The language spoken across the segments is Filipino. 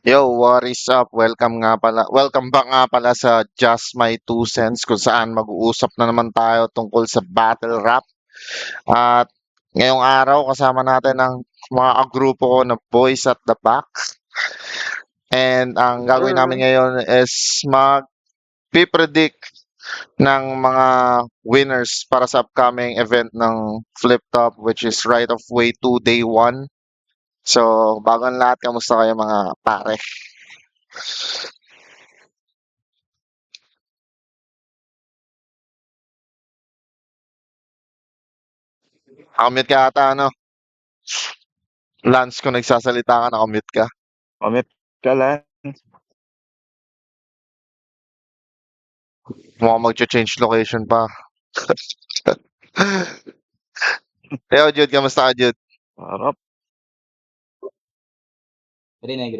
Yo, what is up? Welcome back nga pala sa Just My Two Cents kung saan mag-uusap na naman tayo tungkol sa battle rap. At ngayong araw kasama natin ang mga grupo ko na Boys at the Back. And ang gagawin namin Sir. ngayon is mag-predict ng mga winners para sa upcoming event ng Flip Top, which is Right of Way 2 Day 1. So, bago ang lahat, kamusta kayo mga pare? Nakamute ka ata, ano? Lance, kung nagsasalita ka, nakamute ka. Comment ka lang. Mukhang mag-change location pa. Yo, Jude, kamusta ka, Jude? Harap. Rinig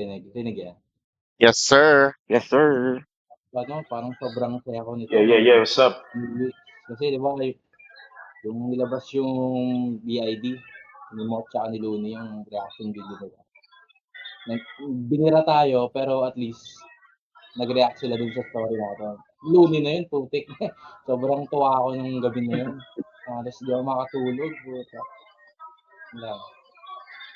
yan. Yes, sir. Yes, sir. Parang sobrang saya ko nito. Yeah, what's up? Kasi di ba, yung nilabas yung BID, ni Mo tsaka ni Looney, yung reaction video nila. Binira tayo, pero at least, nag-react sila dun sa story natin. Looney na yun, putik. Sobrang tuwa ako ng gabi na yun. Tapos di ako makatulog. Wala.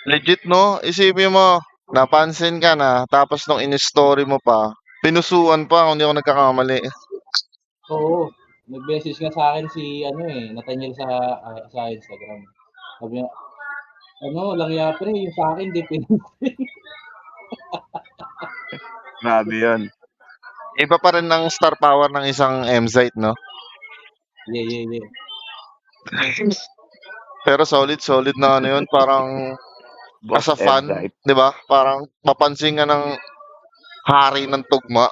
Legit, no? Isipin mo, napansin ka na, tapos nung in-story mo pa, pinusuan pa kung hindi ako nagkakamali. Oo. Nag-message nga sa akin si, Nathaniel sa Instagram. Sabi niya, lang ya pre, yung sa akin, di Grabe yun. Iba pa rin ng star power ng isang M-Zite, no? Yeah. Pero solid na ano yun, parang as a fan, F-Zite. di ba? Parang mapansin ka ng hari ng tugma,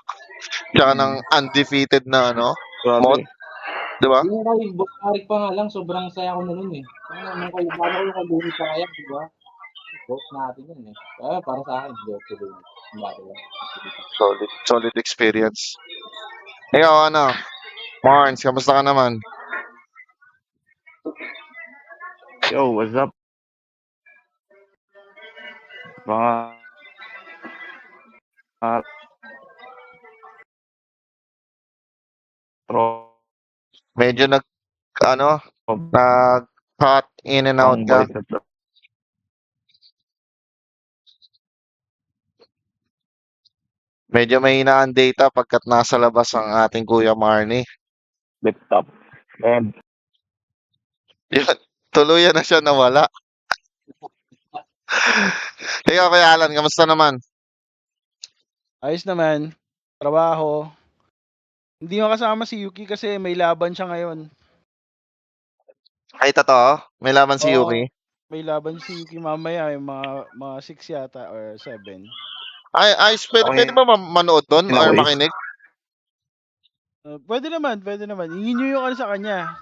tsaka ng undefeated na ano, mod, Grabe. di ba? Yung kay Boss Arik pa nga lang, sobrang saya ko na nun eh. Paano ko yung kay kaya, di ba? Boss natin yun eh. Para sa akin, joke ko din. Solid experience. Ikaw, ano? Marns, kamusta ka naman? Yo, what's up? Mga Medyo nag-cut in and out ka. boys at the Medyo mahina ang data pagkat nasa labas ang ating Kuya Marnie. flip top. And Yun, tuluyan na siya nawala. Ikaw, Kuya Alan, kamusta naman? Ayos naman. Trabaho. Hindi makasama si Yuki kasi may laban siya ngayon. Ay, totoo? May laban si Oo, Yuki? may laban si Yuki mamaya, yung mga 6 yata or 7. Ay, pwede ba manood doon or Okay. makinig? Pwede naman. Hingin nyo yung sa kanya.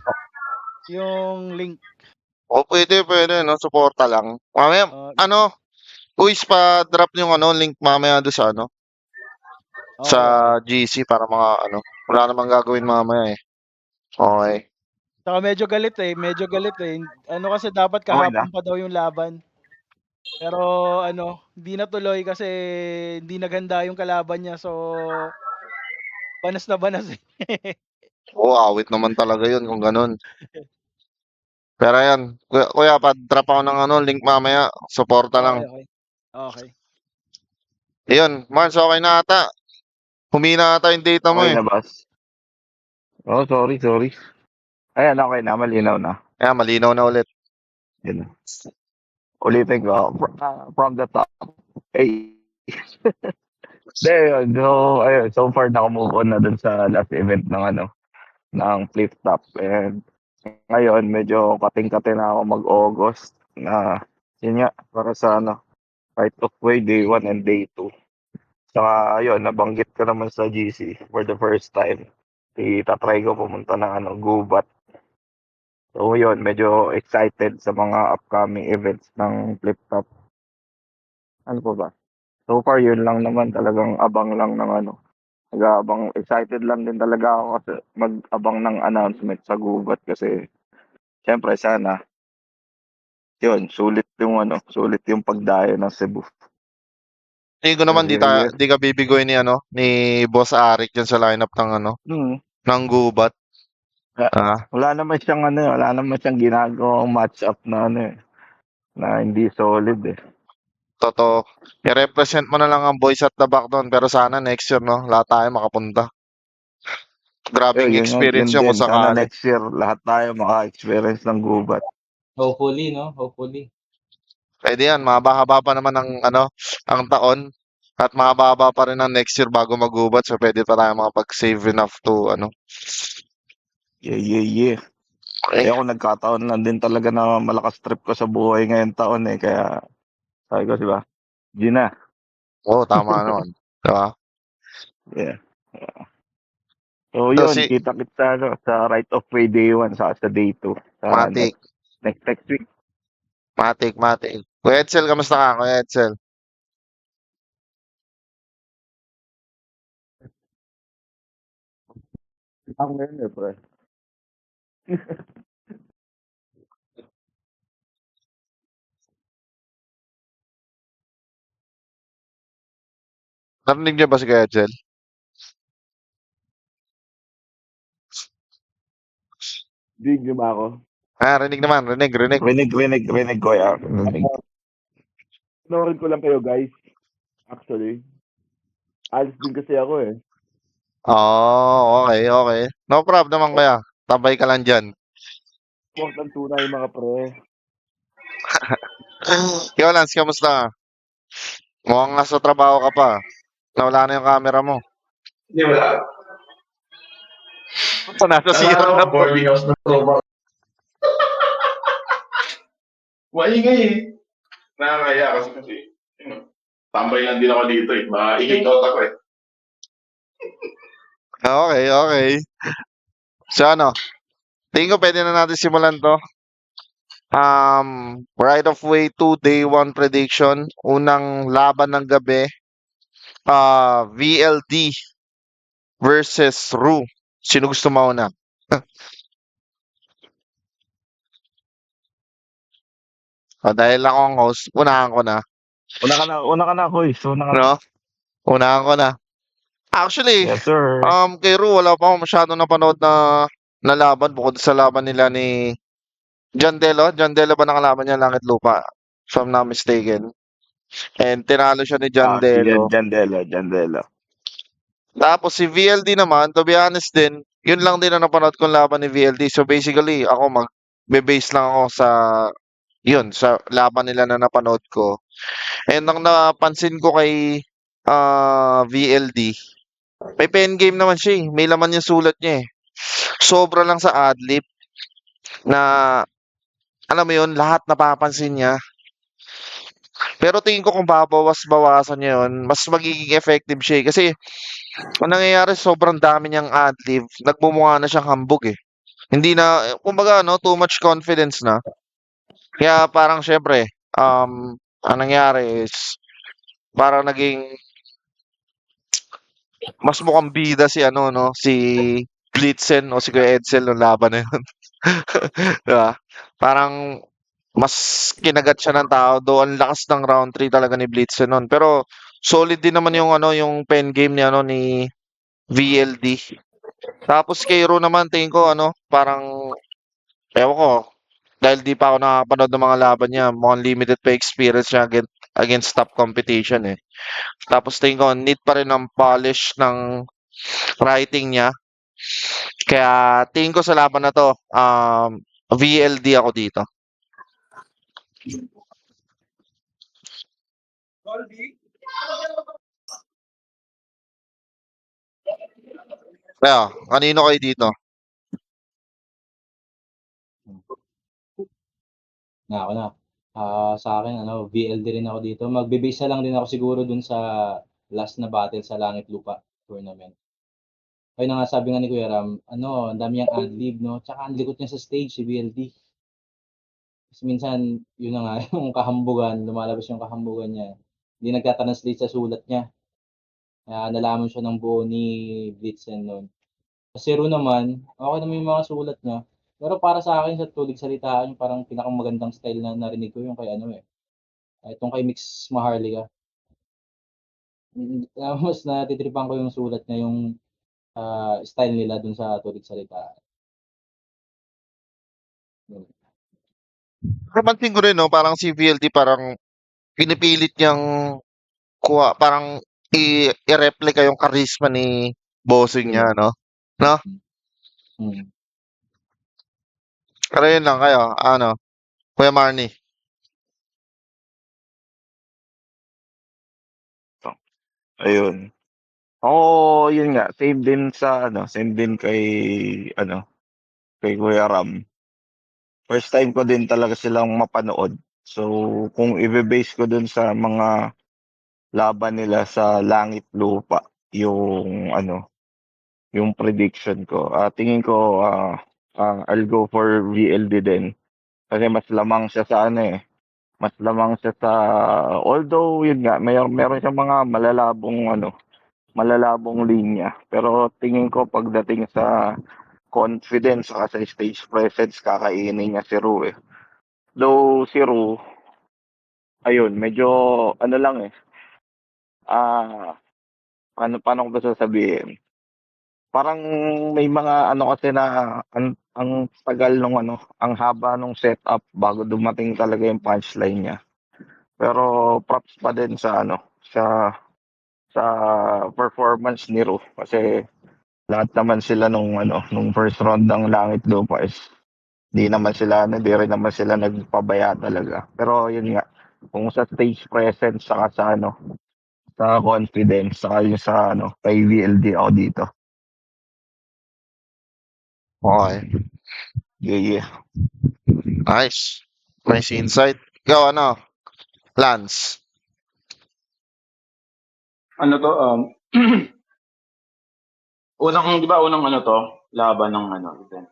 Yung link. O, pwede, no? Suporta lang. Mamaya, Uh, Uwis pa drop yung link mamaya doon sa sa okay. GC para wala namang gagawin mamaya eh. Okay. Saka medyo galit eh. Ano kasi dapat Okay na. kahapon pa daw yung laban. Pero hindi natuloy kasi hindi naganda yung kalaban niya. So, banas na banas eh. Oo, awit naman talaga yun kung ganun. Pero ayan, kuya pa-drop ako ng link mamaya. Suporta lang. Okay. Ayun, Mars, okay na ata. Humina ata yung data mo Okay eh. na, boss. Oh, sorry. Ayan, okay na. Malinaw na. Ayan, malinaw na ulit. Yun. Ulitin ko. From the top. Hey. There, so, ayun, so far naka-move on na dun sa last event ng flip top. And ngayon, medyo kating-kate na ako mag-August na yun nga, para sa right of way day 1 and day 2. Saka ayun, nabanggit ko naman sa GC for the first time. Itatry ko pumunta ng Gubat. So yun, medyo excited sa mga upcoming events ng flip top. Ano po ba? So far, yun lang naman, talagang abang lang ng nag-aabang, excited lang din talaga ako kasi mag-abang ng announcement sa Gubat kasi syempre sana yun, sulit yung pagdayo ng Cebu. Tingin ko naman Yeah, yeah. di ka bibigoy ni ano, ni Boss Arik diyan sa lineup ng ano, Mm. ng gubat. Ah, Ah, wala naman siyang ginagawang match up na ano eh, na hindi solid eh. totoo. I-represent mo na lang ang boys at the back doon pero sana next year 'no, lahat tayo makapunta. Grabeng experience Yun yun din. kung Sana sakali. next year lahat tayo maka-experience ng gubat. Hopefully, no? Hopefully. Puwede yan, mahaba-haba pa naman ang ano, ang taon at mahaba-haba pa rin ang next year bago maggubat so puwede pa tayong makapag-save enough to ano. Yeah, yeah, yeah. Eh, Ako nagkataon lang din talaga na malakas trip ko sa buhay ngayong taon eh, kaya sabi ko, 'di ba, Gina, oo, tama naman, 'di ba? yeah. So So yun, si kita-kits sa ano, sa right of way day 1 saka sa day 2 sa Matic, next week. Matic. Kuya Edsel, kamusta ka, Kuya Edsel? Ako ngayon eh, pre. Narinig niyo ba si Kuya Edsel? Dig niyo ba ako? Rinig naman, rinig. Rinig ko yan. Rinig. Panoorin ko lang kayo guys. Actually, alis din kasi ako eh. Oh, okay. No problem naman kuya, tabay ka lang diyan. Important tunay mga pre. Ikaw Lance, kamusta ka? Mukhang nasa trabaho ka pa. Nawala na yung camera mo. Hindi, wala. So, nasa CR Nalala na ko, po. boarding house ng tropa. Maingay eh. Nakakaya kasi, tambay lang din ako dito eh. Baka i-kick out ako eh. Okay. So ano, tingin ko pwede na natin simulan to. Right of way to day 1 prediction. Unang laban ng gabi, VLD versus Ru. Sino gusto mauna? Dahil ako ang host, unahan ko na. Una ka na, Koy. Una ka na. No? Unahan ko na. Actually, Yes, sir. kay Ru, wala pa akong masyado napanood na laban bukod sa laban nila ni John Delo. John Delo ba nakalaban niya Langit Lupa? If I'm not mistaken. And tinalo siya ni John Si Delo. Jandela. Tapos si VLD naman, to be honest din, yun lang din ang napanood kong laban ni VLD. So basically, ako magbe-base lang ako sa laban nila na napanood ko. And ang napansin ko kay VLD, may pen game naman siya eh. May laman yung sulat niya eh. Sobra lang sa adlib na alam mo yun, lahat napapansin niya. Pero tingin ko kung babawas-bawasan niya yun, mas magiging effective siya eh. Kasi ang nangyayari, sobrang dami niyang adlib. Nagmumukha na siyang hambog eh. Hindi na, kumbaga, no, too much confidence na. Kaya parang syempre, ang nangyari is, parang naging, mas mukhang bida si ano, no, si Blitzen o si Kuya Edsel nung laban na yun. Diba? Parang, mas kinagat siya ng tao, though ang lakas ng round 3 talaga ni Blitzen nun. Pero, solid din naman yung ano, yung pen game ni ano, ni VLD. Tapos kay Ro naman, tingin ko ano, parang, ewan ko, dahil di pa ako nakapanood ng mga laban niya, mukhang limited pa experience niya against top competition eh. Tapos tingin ko, need pa rin ng polish ng writing niya. Kaya tingin ko sa laban na to, VLD ako dito. Kaya, kanino kayo dito? Ako na. Sa akin, VLD rin ako dito. Magbe-base na lang din ako siguro dun sa last na battle sa Langit Lupa tournament. Ayun na nga, sabi nga ni Kuya Ram, ang dami niyang adlib, no? Tsaka ang likot niya sa stage, si VLD. Kasi minsan, yun na nga, yung kahambugan, lumalabas yung kahambugan niya. Hindi nagta-translate sa sulat niya. Kaya nalaman siya ng buo ni Blitzen nun. Kasi Ru naman, okay naman yung mga sulat niya. Pero para sa akin, sa tulig salitaan, yung parang pinakamagandang style na narinig ko yung kay itong kay Mix Maharlika. Mas natitripan ko yung sulat niya, yung, style nila dun sa tulig salita. Yun. Napansin ko rin 'no, parang si VLD parang pinipilit niyang parang i-replika yung charisma ni bossing niya Yun. 'no? 'No? Mm. Pero yun lang, kayo ano, Kuya Marnie? Ayun. Ako, yun nga, same din kay ano, kay Kuya Ram. First time ko din talaga silang mapanood. So, kung ibe-base ko dun sa mga laban nila sa langit lupa, yung ano, yung prediction ko. Tingin ko I'll go for VLD din. Kasi mas lamang siya sa ano eh. Mas lamang siya sa although yun nga, meron siyang mga malalabong linya. Pero tingin ko pagdating sa confidence saka sa stage presence, kakainin niya si Ru eh. Though si Ru, ayun, medyo ano lang eh. Ah, paano ko ba sasabihin? Parang may mga ano kasi na ang tagal nung ano, ang haba nung setup bago dumating talaga yung punchline niya. Pero props pa din sa ano, sa performance ni Ru kasi lahat naman sila nung first round ng Langit Lupa is di rin naman sila nagpabaya talaga. Pero yun nga, kung sa stage presence saka sa ano, sa confidence saka yung sa ano, kay VLD ako dito. Okey, Yeah, yeah. nice. Nice insight. Ikaw ano, Lance? Ano to, unang 'di ba unang ano 'to, laban ng ano, event.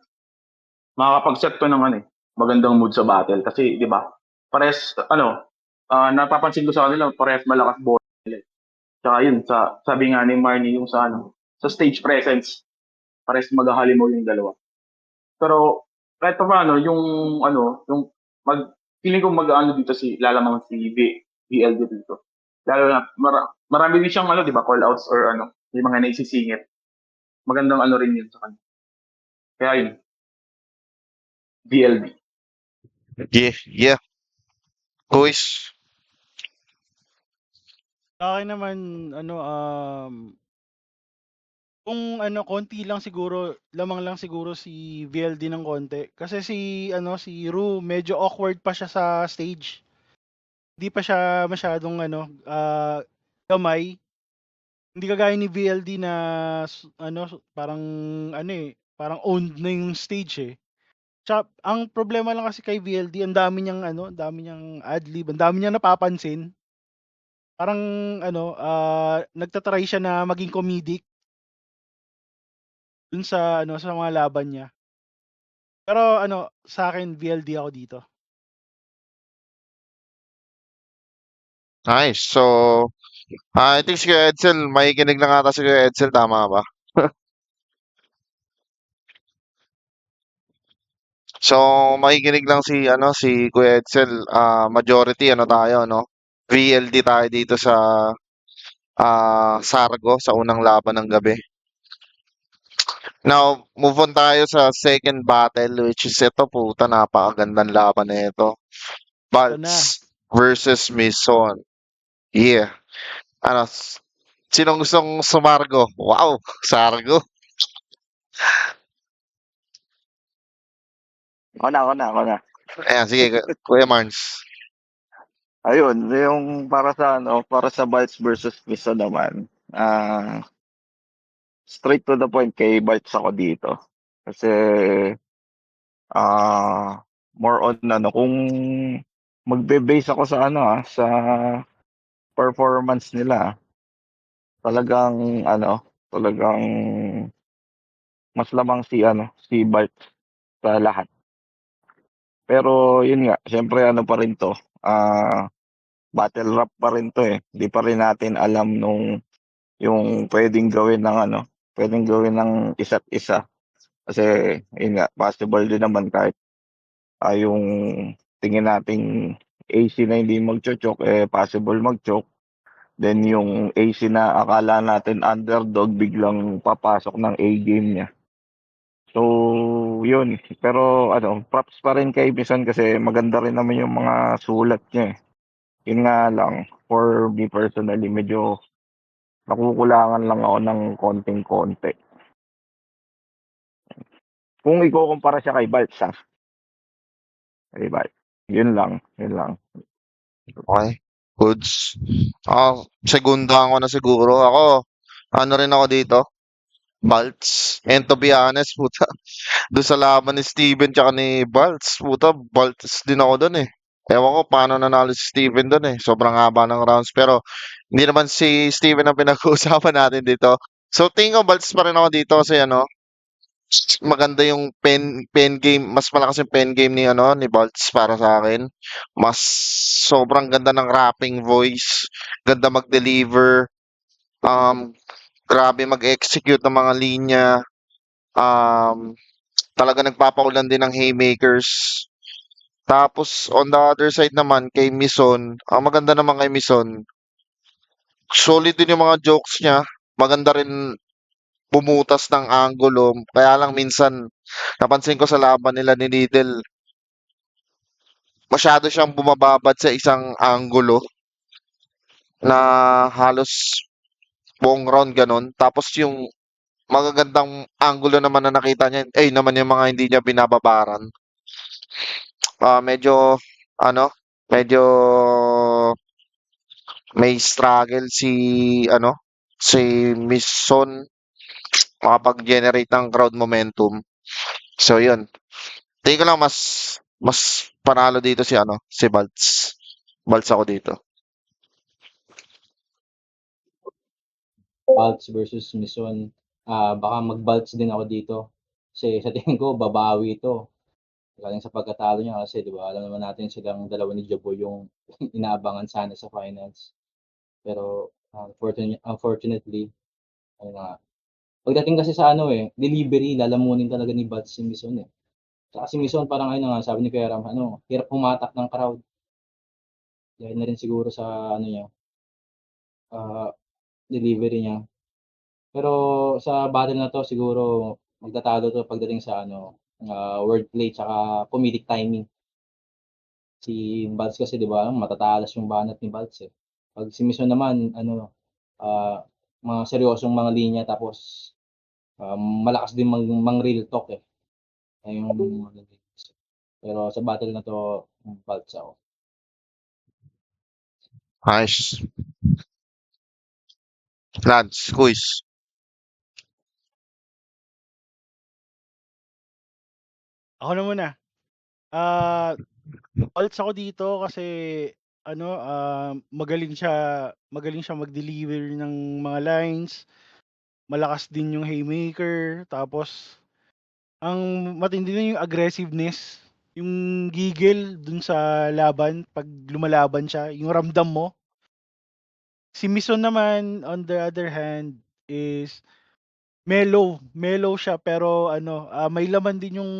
Makakapag-set 'to ng ano, magandang mood sa battle kasi 'di ba, parehas ano, napapansin ko sa kanila parehas malakas boses nila, eh. Tsaka yun sabi nga ni Marnie yung sa ano, sa stage presence, parehas maghahalimaw yung dalawa. Pero kahit papaano yung ano, yung feeling ko mag-aano dito lalamang si VLD dito. Lalo na marami din siyang ano 'di ba, call outs or ano, yung mga naisisingit. Magandang ano rin yun sa kanya. Kaya yun, VLD. Yeah, yeah. Kuis? Sa'kin naman ano, kung ano konti lang siguro, lamang lang siguro si VLD ng konti. Kasi si Ru medyo awkward pa siya sa stage. Hindi pa siya masyadong ano, gamay. Hindi kagaya ni VLD na parang ano, parang owned na yung stage, eh. Ang problema lang kasi kay VLD, ang dami niyang adlib, ang dami niyang napapansin. Parang nagta-try siya na maging comedic dun sa mga laban niya. Pero sa'kin VLD ako dito. Nice. So, I think si Kuya Edsel makikinig lang ata si Kuya Edsel, tama ba? So, makikinig lang si Kuya Edsel, majority ano tayo 'no, VLD tayo dito sa, Sargo sa unang laban ng gabi. Now, move on tayo sa second battle, which is ito, puta, napakagandang laban na ito. Ito na. Baltz versus Mason. Yeah. Ano, sinong gustong sumargo? Wow, Sargo. Ako na. Ayan, sige, Kuya Marns. Ayun, yung para sa Bites versus Miso naman, straight to the point kay Bites ako dito. Kasi, more on ano, kung magbe-base ako sa sa performance nila, talagang mas lamang si Bites sa lahat. Pero yun nga, siyempre ano pa rin 'to, battle rap pa rin 'to, eh. Di pa rin natin alam yung puwedeng gawin ng isa't isa. Kasi yun nga, possible din naman kahit, yung tingin nating AC na hindi magcho-choke, eh, possible mag-choke. Then yung AC na akala natin underdog, biglang papasok ng A-game niya. So, yun. Pero props pa rin kay Bison kasi maganda rin naman yung mga sulat niya eh. Yun nga lang, for me personally, medyo nakukulangan lang ako ng konting-konti. Kung ikukumpara siya kay Baltz, ha? Kay Baltz. Yun lang. Okay, goods. Segundahan ko na siguro. Ako, ano rin ako dito, Balts. And to be honest, puta, doon sa laban ni Steven tsaka ni Balts, puta, Balts din ako doon eh. Ewan ko paano nanalo si Steven doon eh. Sobrang haba ng rounds. Pero hindi naman si Steven ang pinag-uusapan natin dito. So tingin ko Balts pa rin ako dito kasi maganda yung pen game, mas malakas yung pen game ni Balts para sa akin. Mas sobrang ganda ng rapping voice, ganda mag-deliver, um grabe mag-execute ng mga linya, um talaga nagpapaulan din ng haymakers. Tapos on the other side naman kay Mison, ang maganda naman kay Mison, solid din yung mga jokes niya. Maganda rin bumutas ng angulo. Kaya lang minsan napansin ko sa laban nila ni Needle, masyado siyang bumababad sa isang angulo na halos buong round ganun. Tapos yung magagandang angulo naman na nakita niya, naman yung mga hindi niya binababaran. Medyo, medyo may struggle si Miss Son makapag-generate ng crowd momentum. So, yun. Tingin ko lang mas panalo dito si Baltz. Baltz ako dito. Balts versus Mison. Baka mag-Balts din ako dito. Kasi sa tingin ko, babawi ito. Galing sa pagkatalo niya kasi, di ba, alam naman natin silang dalawa ni Jaboy yung inaabangan sana sa finals. Pero, unfortunately, ayun na nga. Pagdating kasi sa delivery, lalamunin talaga ni Balts si Mison eh. Tsaka si Mison parang ayun na nga, sabi ni Kuya Ram, hirap pumatak ng crowd. Dahil na rin siguro sa niya, ah, delivery niya. Pero sa battle na 'to siguro magtatalo 'to pagdating sa wordplay tsaka comedic timing. Si Balz kasi 'di ba matatalas yung banat ni Balz, eh. 'Pag si Mison naman mga seryosong mga linya tapos, malakas din mang-real talk, eh. Ayun yung ano dito. Pero sa battle na 'to, Balz ako. Nice. Lance, quiz. Ako na muna. Ah, Balts ako dito kasi magaling siya mag-deliver ng mga lines, malakas din yung haymaker, tapos ang matindi na yung aggressiveness, yung gigil dun sa laban 'pag lumalaban siya, yung ramdam mo. Si Mison naman on the other hand is mellow siya pero may laman din yung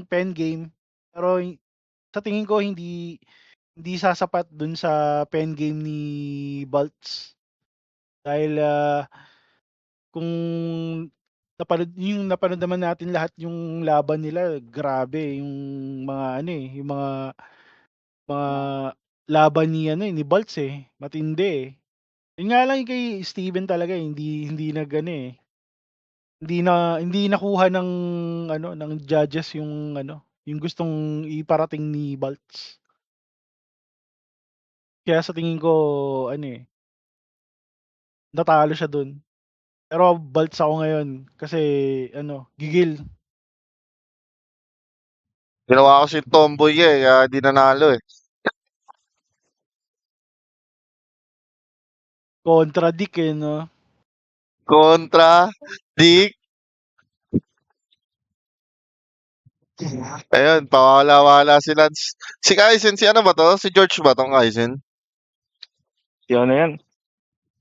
pen game, pero sa tingin ko hindi sasapat dun sa pen game ni Baltz. Dahil, kung napanood naman natin lahat yung laban nila, grabe yung mga yung mga laban ni Baltz, matindi, eh. Yun nga lang yung kay Steven talaga, hindi hindi hindi nakuha ng judges yung gustong iparating ni Baltz. Kaya sa tingin ko ano, natalo siya dun. Pero Baltz ako ngayon kasi gigil. Ginawa ko si Tomboy kaya di nanalo eh. Contradict, 'no? Kontra, Dick. Ayun, pawala-wala si Lance. Si Kaizen, si ano ba to? Si George ba tong Kaizen? Si ano yan?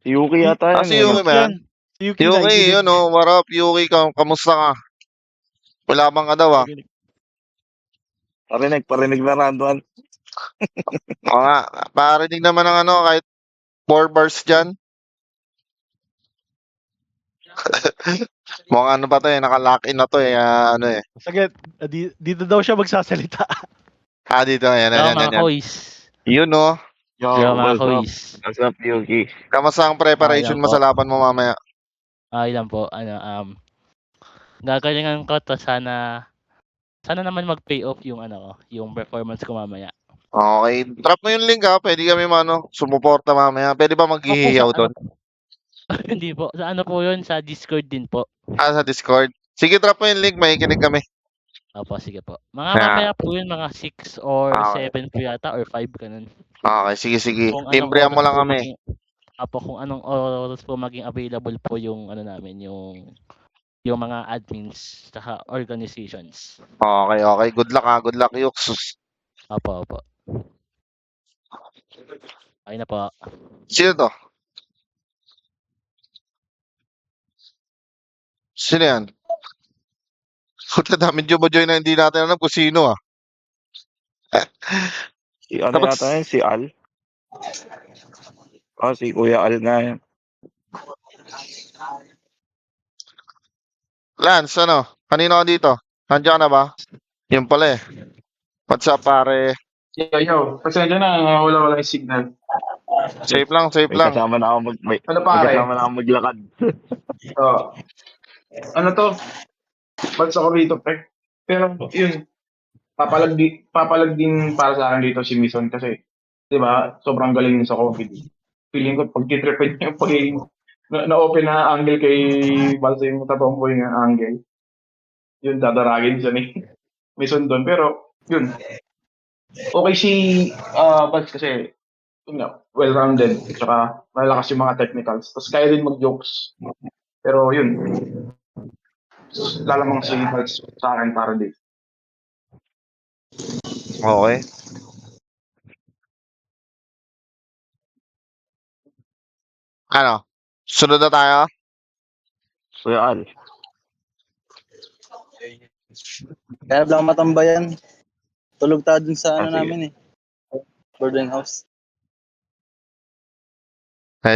Si Yuki Si yata yan Si eh, no? Yuki ba yan? Si Yuki Yuki, nakikinig. what up, Yuki? Kamusta ka? Malabang ka daw Nakikinig. Parinig na round 1. Oo nga, parinig naman ng kahit 4 bars dyan. Mukhang ano pa to eh, naka-lock in na to eh, ano eh. Sige, dito daw siya magsasalita. Dito, ayan, Yo, ayan, mga ayan, yan. kois. Yun oh. Yo, Yo, mga what's up? kois. What's up, Yuki? Kamusta ang preparation lang mo po. sa laban mo mamaya? Lang po. Gagalingan ko to sana naman mag-pay off yung yung performance ko mamaya. Okay, drop mo yung link ha, pwede kami sumuporta mamaya. Pwede ba maghihiyaw doon? Hindi po. Sa ano po yun? Sa Discord din po. Sa Discord. Sige, drop mo yung link, makikinig kami. Opo, sige po. Mga Ah. mamaya po yun, mga 6 or Okay. 7 po yata or 5 ganun. Okay, sige. Kung anong Timbrihan mo oras lang po kami. kung anong oras po maging available po yung namin, yung mga admins saka organizations. Okay. Good luck ha, good luck, Yux. Opo. Ay na po. Sino to? Sino yan? Puta, dami join na hindi natin alam kung sino ah. Si ano Tapos- yata yun? Si Al? Si Kuya Al nga yan. Lance, kanino ka dito? Nandiyan ka na ba? Yun pala eh. What's up pare? Yo, pasensya na, wala yung signal. Safe lang. May kasama na ako may Ano pare? kasama na ako maglakad. Oh. Ano to? Bats ako rito, pre. Pero yun, papalag din para sa akin dito si Mison kasi, di ba, sobrang galing niya sa COVID. Feeling ko, pag titripin niya yung pagiging na-open na angle kay Balsa yung totoong boy ng angle. Yun, dadaragin siya ni Mison doon. Pero, yun, okay si Balsa kasi, yun nga, well-rounded. Tsaka, malalakas yung mga technicals. Tapos kaya din mag-jokes. Pero yun, lalamang si Balsa sa akin para dito. Okay. Sunod na tayo? Kuya Al. Kaya lang matambayan. Tulog tayo dun sa Sige. namin eh. Boarding house.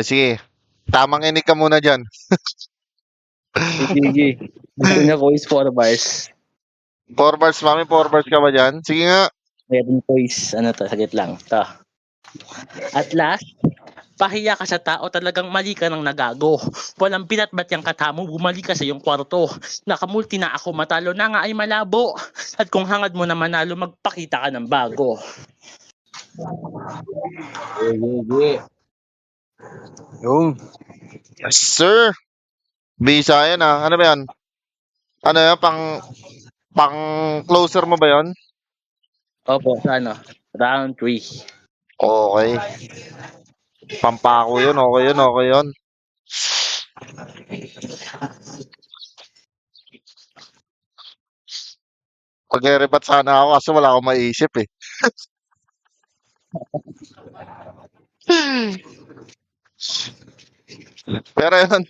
Sige. Tamang inig ka muna dyan. Sige. Gusto niya ko is 4 bars. 4 bars, mami. 4 bars ka ba dyan? Sige nga. Meron ko is, sagit lang. At last, pahiya ka sa tao, talagang mali ka ng nagago. Walang binatbat yung katamo, bumalik ka sa iyong kwarto. Nakamulti na ako, matalo na nga ay malabo. At kung hangad mo na manalo, magpakita ka ng bago. Yeah. Yung. Yes, sir. Bisa yan ah. Ano ba yan? Ano yan? Pang closer mo ba yan? Opo, sa round 3. Okay. Pampako yun. Okay yun. Pag-rebat sana ako kasi wala akong maisip eh. Pero yun,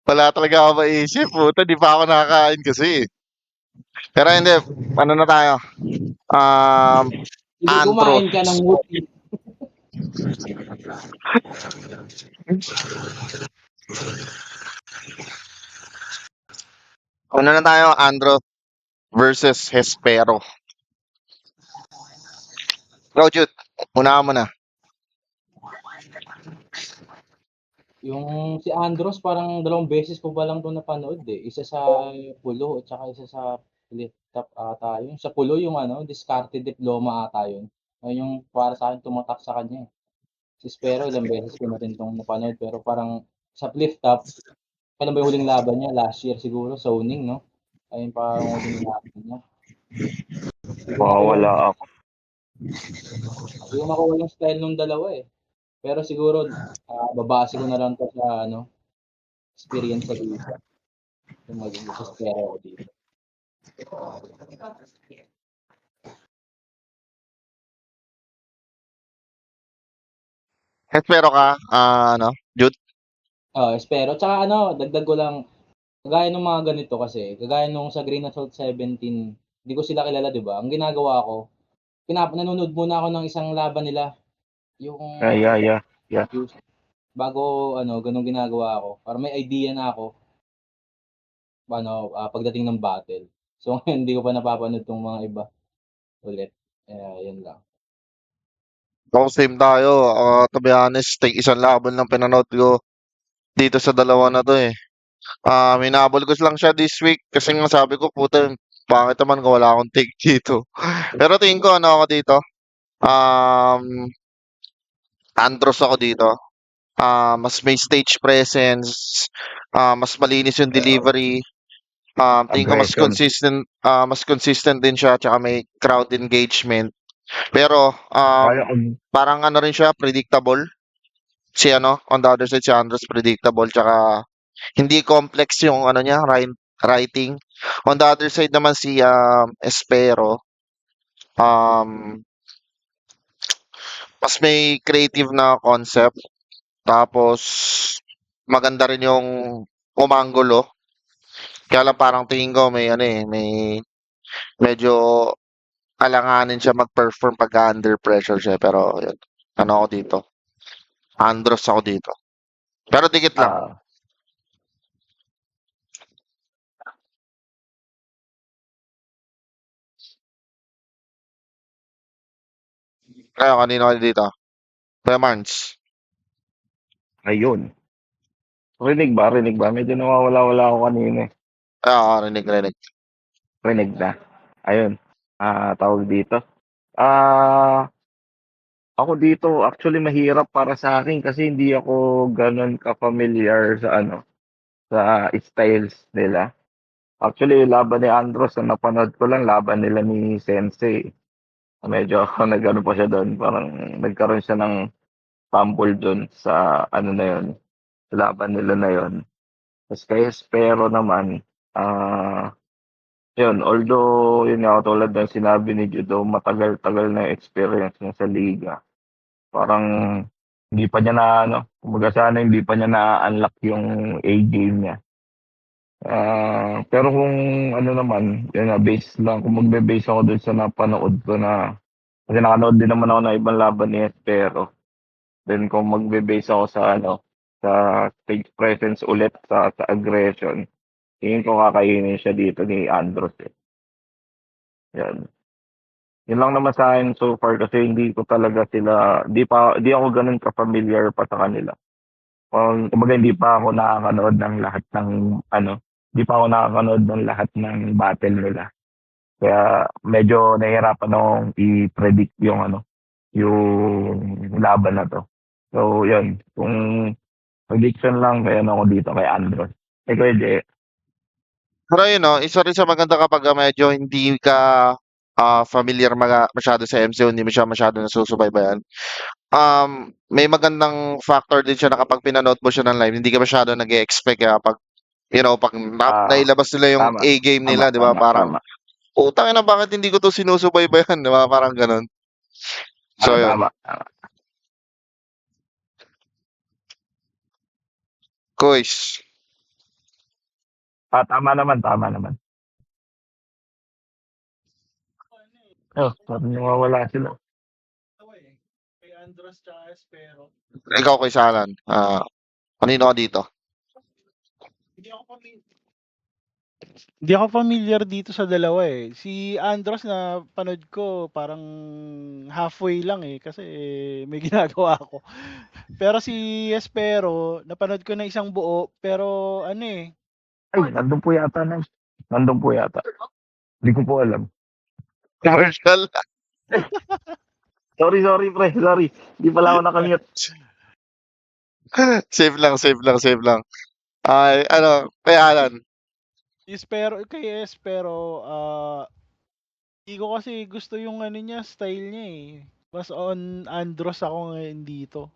wala talaga ako maisip. Puta, di pa ako nakakain kasi. Pero hindi, ano na tayo? Hindi Antro. kumain ka ng wood. Ano na tayo? Andro versus Hespero. Go, Jude. Una mo na. Yung si Andros, parang 2 beses ko pa lang ito napanood eh. Isa sa Pulo at saka isa sa Flip Top ata. Yung sa Pulo, yung discarded diploma ata yun. Ayun yung para sa akin tumatak sa kanya eh. Si Spero, ilang beses ko na rin itong napanood. Pero parang sa Flip Top, kailan ba yung huling laban niya? Last year siguro, zoning, no? Ayun pa yung huling laban niya. Wala ako. Hindi ko makuha yung style ng dalawa eh. Pero siguro, babase ko na lang to sa experience sa dito. Yung maging sa Spero dito. Hespero ka? Jude? Espero. Tsaka dagdag ko lang, kagaya ng mga ganito kasi, kagaya nung sa Green Assault 17, hindi ko sila kilala, di ba? Ang ginagawa ko, nanonood muna ako ng isang laban nila. Yung Yeah. Yeah. Bago gano'n ginagawa ko para may idea na ako pagdating ng battle. So, ngayon hindi ko pa napapanood 'tong mga iba ulit, kaya 'yun lang. Oo, same tayo. To be honest, isang laban lang pinanood ko dito sa dalawa na 'to, eh. Hinabol ko lang siya this week kasi nga sabi ko, "Puta, pangit naman kung wala akong take dito." Pero tingin ko ano ako dito, um, Andros ako dito. Mas may stage presence, mas malinis yung delivery. Tingin ko Aggression. mas consistent din siya tsaka may crowd engagement. Pero Kaya ko parang ano rin siya, predictable. Si on the other side si Andros predictable tsaka hindi complex yung ano niya, writing. On the other side naman si Espero, um, mas may creative na concept. Tapos maganda rin yung umanggulo. Kaya lang parang tingin ko may may medyo alanganin siya mag-perform pagka under pressure siya. Pero yun, ano ako dito, Andros ako dito. Pero dikit lang. Kayo, kanino kayo dito? Kuya Marns. ayun. Rinig ba? Medyo nawawala-wala ako kanina, eh. Rinig. Rinig na. Ayun, tawag dito, ah, ako dito actually mahirap para sa akin kasi hindi ako gano'n ka-familiar sa sa styles nila. Actually, yung laban ni Andros na napanood ko lang laban nila ni Sensei. Medyo nag-ano pa siya do'n, parang nagkaroon siya ng fumble do'n sa na yun, sa laban nila na yun. Ta's kay Espero naman, yun, although yun nga katulad ng sinabi ni Judo, matagal-tagal na yung experience niya sa liga. Parang hindi pa niya kumbaga sana hindi pa niya na-unlock yung A-game niya. Pero kung ano naman, yun nga, base lang, kung magbe-base ako dun sa napanood ko kasi nakanood din naman ako ng ibang laban ni Espero. Then kung magbe-base ako sa sa stage presence ulit, sa aggression, tingin ko kakainin siya dito ni Andros, eh. Yan. Yun lang naman sa akin so far kasi hindi ko talaga sila, di ako gano'n ka-familiar pa sa kanila. Kumbaga hindi pa ako nakakanood ng lahat ng hindi pa ako nakakanood ng lahat ng battle nila. Kaya medyo nahihirapan akong i-predict yung yung laban na 'to. So yun, kung prediction lang kaya ako dito kay Andros. Kuya Jay. Pero yun, isa rin sa maganda kapag medyo hindi ka familiar masyado sa MCO, hindi mo siya masyado nasusubaybayan. May magandang factor din siya na kapag pinanood mo siya ng live, hindi ka masyado nag-e-expect kapag, pag nailabas nila yung Tama, A-game tama, nila, di ba? tama, Parang, tama. utang na bakit hindi ko to sinusubaybayan, di ba? Parang ganun. So, yun. Tama. Kuys. Tama naman, tama naman. Parang nawawala sila. Kay Andros tsaka Espero. Ikaw, Kuy Salan. Kanino ka dito? Hindi ako familiar dito sa dalawa, eh. Si Andros na panood ko parang halfway lang, eh, kasi may ginagawa ako. Pero si Espero napanood ko na isang buo pero Ay, nandun po yata nandun po yata. Hindi ko po alam. Commercial. Sorry pre, sorry. Hindi pala ako nakamute. Save lang. Ay, kay Alan. kay Espero, hindi ko kasi gusto yung niya, style niya, eh. Mas on Andros ako ngayon dito.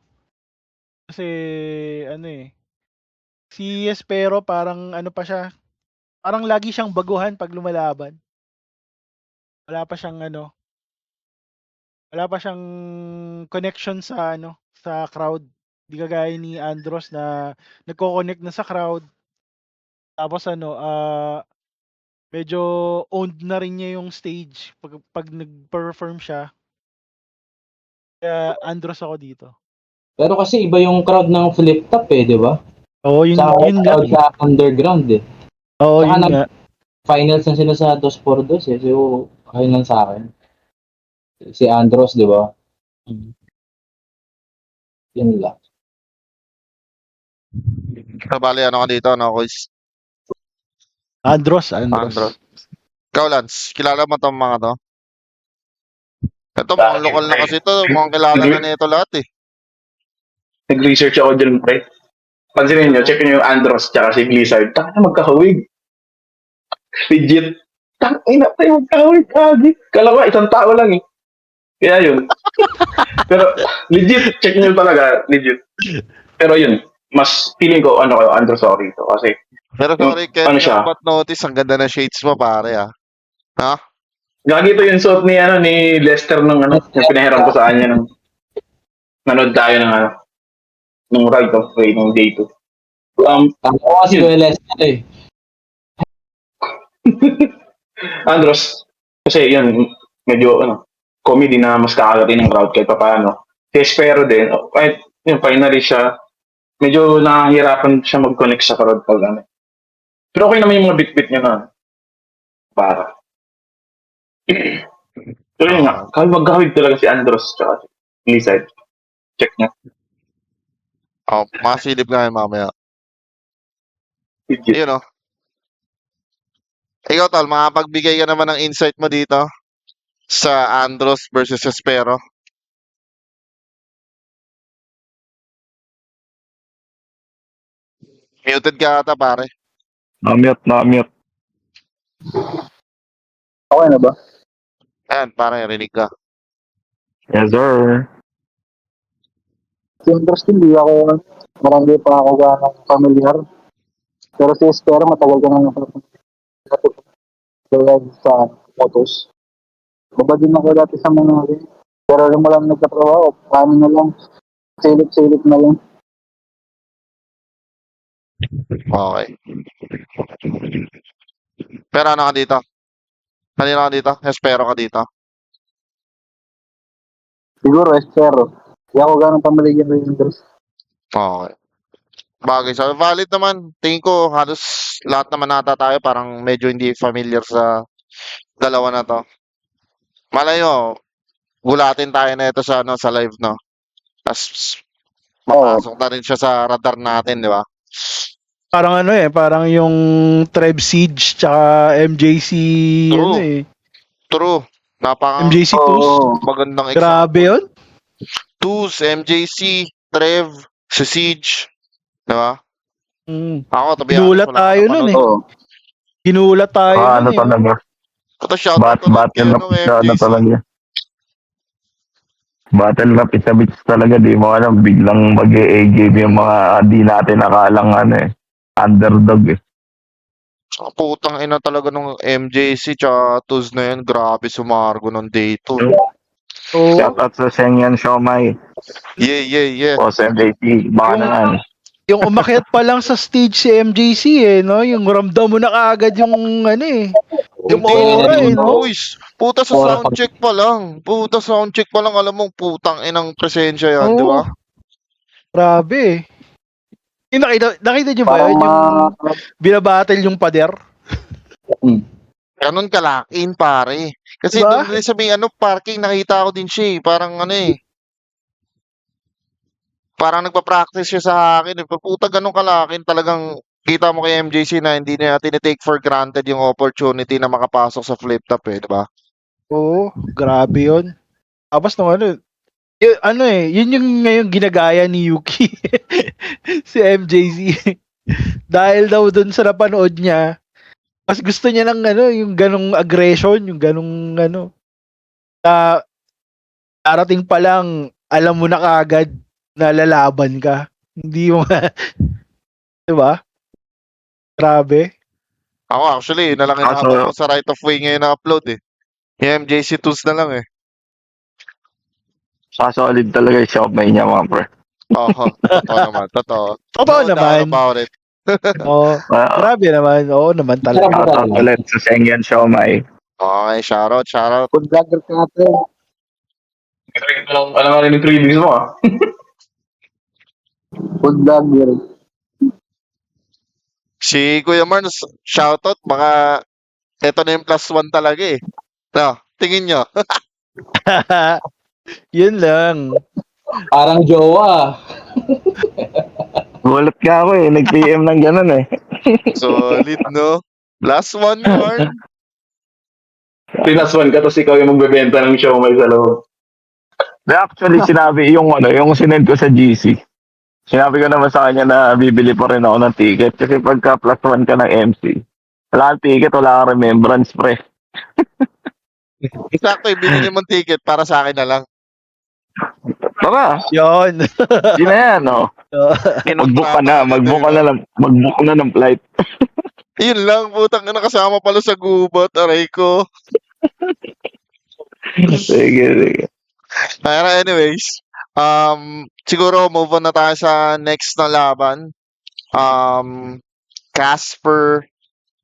Kasi si Espero parang pa siya, parang lagi siyang baguhan 'pag lumalaban. Wala pa siyang wala pa siyang connection sa sa crowd. Di kagaya ni Andros na nagko-connect na sa crowd. Tapos medyo owned na rin niya yung stage pag nag-perform siya. Kaya Andros ako dito. Pero kasi iba yung crowd ng flip top eh, di ba? Oo, yun, Tsaka yun lang. crowd sa underground eh. Oo, Tsaka yun nga. finals na sila sa 2x2 eh. So, ayun lang sa akin. Si Andros, di ba? Yun lang. So, bali, ano ka dito, no, Kuis? Andros. Andros. Ikaw, Lance, kilala mo tong mga to? Ito, mga lokal na kasi ito. Mukhang kilala na nito lahat eh. Nag-research ako dyan, pre. Pansinin nyo, check nyo yung Andros tsaka si Blizzard. Taka na magkahawig. Legit. Tangina pre, magkahawig. Kagi. Kala ko, isang tao lang eh. Kaya yun. Pero legit, check nyo talaga. Legit. Pero yun, mas feeling ko, Andros ako rito. Kasi, Pero sorry, Ken, ano siya, but notice, ang ganda ng shades mo, pare, ah. Ha? gagi ito yung suot ni Lester ng yung pinahiram ko sa kanya nung nanood tayo ng Right of Way ng Day 2. Ako kasi Kuya Lester eh. Andros, kasi yun, medyo comedy na mas kakagatin ng crowd kahit pa paano. Si Espero din, kahit yung finally siya, medyo nahihirapan siya mag-connect sa crowd pag ano. Pero okay naman yung mga bit-bit niya na para. Pero yun nga, magkahawig talaga si Andros tsaka si Blizzard. Check niya. Oh, masilip nga yun mamaya. Legit. Yun, oh. Ikaw, Tol, makapagbigay ka naman ng insight mo dito sa Andros versus Espero. Muted ka ata, pare. Na-mute. Okay na ba? Ayan, parang rinig ka. Yes, sir. Si Andros hindi ako, marami pa ako ganang familiar. Pero si Espero matagal ka na sa photos. Baba din ako dati sa mga pero alam mo lang nagkatrabaho, paano na lang, silip-silip na lang. Okay. Pero ano ka dito? Kanina ka dito? Espero ka dito? Siguro Espero. Hindi ako ganang pamiligyan rin yung Andros. Okay. Bagay sa valid naman. Tingin ko halos lahat naman nata tayo parang medyo hindi familiar sa dalawa na to. Malayo, gulatin tayo na ito sa sa live, no. Tapos mapasok na rin siya sa radar natin, di ba? Parang ano eh, parang yung Treb Siege tsaka MJC True. ano eh. True. MJC Tools. Magandang Grabe example. yun. Tools, MJC, Trev, si Siege, di ba? Ako, tabi Ginulat tayo nun eh. Ginulat tayo Ano nun eh. talaga? Ito, shoutout ulit kay Battle rap siya, ano MJC. talaga. Battle rap isa bits talaga, di mo alam, biglang mag-e-game yung mga di natin nakalang underdog eh. Ang putang ina talaga nung MJC tsaka Tools na yan. Grabe sumargo ng day 2. Oo. Shoutout sa Senyan Siomay, Yeah. Boss MJC, baka Yung- naman. Yung umakyat pa lang sa stage si MJC eh, no? Yung ramdam mo na kaagad yung ano eh. Yung Hindi aura yun, eh, no? boys. Puta sa Aura soundcheck pa lang. Alam mo, putang inang presensya yan, Oo. di ba? Grabe eh. Yung nakita niyo ba yun? Yung binabattle yung pader? Ganun kalakin, pare. Kasi Diba? doon rin sa may parking, nakita ko din siya eh. Parang parang nagpa-practice siya sa akin. Puta, ganun kalakin. Talagang kita mo kay MJC na hindi niya tinitake for granted yung opportunity na makapasok sa flip top eh, di ba? Oo, grabe yun. Tapos nung yun yung ngayon ginagaya ni Yuki. Si MJC. Dahil daw dun sa napanood niya, mas gusto niya ng yung ganong aggression, yung ganong na darating pa lang, alam mo na kaagad na lalaban ka. Hindi mo diba? Grabe. Ako actually, yun na lang inaabot ko sa right of way ngayon na upload eh. Yung MJC tools na lang eh. Solid talaga yung Siomay niya mga pre. Oo, totoo naman, totoo. Totoo No doubt naman. about it. Oo, grabe naman. Oo naman talaga. Shoutout ulit sa Senyan Siomay. Okay, shoutout. Food vlogger ka natin. Alam nga rin yung 3 mo Food vlogger. Si Kuya Mars, shoutout, baka eto na yung +1 talaga eh. No, tingin nyo. Yun lang. Parang jowa. Gulat ka ako eh. Nag-PM ng ganun eh. Solid, no? +1, Marn. Pinaswan ka, tapos ikaw yung magbebenta ng siomay sa loob. Actually, sinabi yung sinend ko sa GC. Sinabi ko naman sa kanya na bibili pa rin ako ng ticket kasi pagka +1 ka ng MC, wala kang ticket, wala kang remembrance, pre. Sakto, binili mong ticket para sa akin na lang. Tara, Yun. di na yan, oh. Mag-book ka na ng flight. Yun lang, putang ina, kasama pala sa gubat, aray ko. Sige. Pero anyways, siguro move on na tayo sa next na laban. Casper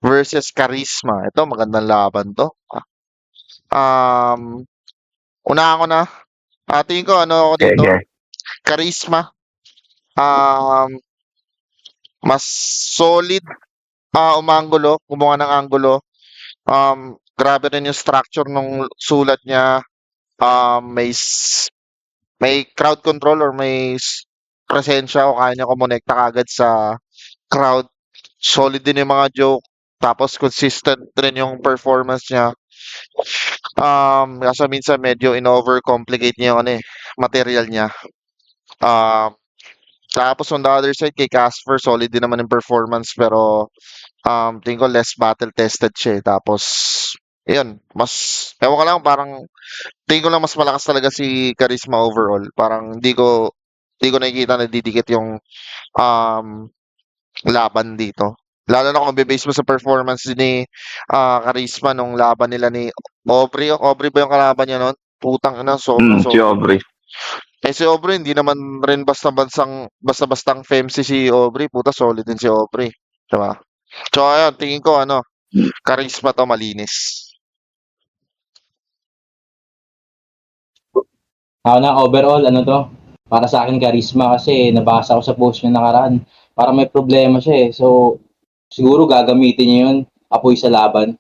versus Charisma. Ito, magandang laban to. Unahan ko na. Tingin ko, ano ako dito? Sige. Charisma. Mas solid umanggulo, gumawa ng anggulo. Grabe rin yung structure ng sulat niya. May crowd control or presensya o kaya niya kumonekta kagad sa crowd. Solid din yung mga joke. Tapos consistent rin yung performance niya. Kaso minsan medyo in-overcomplicate niya yung material niya. Tapos on the other side, kay Casper, solid din naman yung performance pero tingin ko less battle tested siya eh. Tapos, yun, ewan ko lang, parang tingin ko lang mas malakas talaga si Charisma overall. Parang hindi ko nakikita na didikit yung laban dito. Lalo na kung base mo sa performance ni Charisma nung laban nila ni Aubrey. Aubrey ba yung kalaban niya nun? Putang ina, Si sobra. Aubrey. Si Aubrey, hindi naman rin basta-bastang femsi si Aubrey. Puta, solid din si Aubrey. Diba? So, ayun, tingin ko, Charisma to malinis. Ako na, overall, ano to? Para sa akin, Charisma kasi nabasa ko sa post niya nakaraan. Para may problema siya eh. So, siguro gagamitin niya yun, apoy sa laban.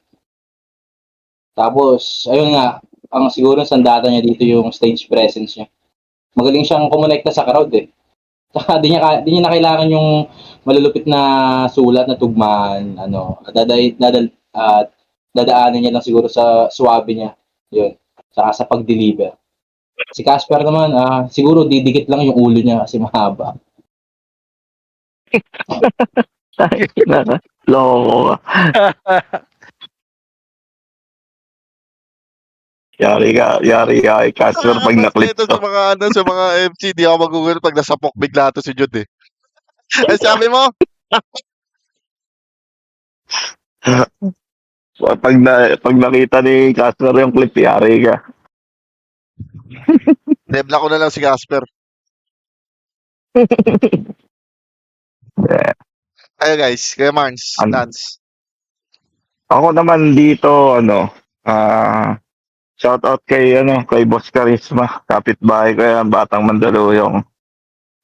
Tapos, ayun nga, ang siguro sandata niya dito yung stage presence niya. Magaling siyang kumonekta sa crowd eh. Saka di niya na kailangan yung malulupit na sulat na tugmaan, dadaanan niya lang siguro sa swabe niya. Yun. Saka sa pag-deliver. Si Casper naman, siguro didikit lang yung ulo niya kasi mahaba. Loko ka. Yari ka kay Casper pag na-clip Ito to. sa mga MC, di ako magugulat pag nasapok bigla to si Jude eh. Ay, sabi mo? Pag nakita ni Casper yung clip, yari ka. Nebla ko na lang si Casper. Ayo guys, kaya Marns, Lance. Ako naman dito, shout out kay Boss Charisma, kapitbahay ko yan, Batang Mandaluyong.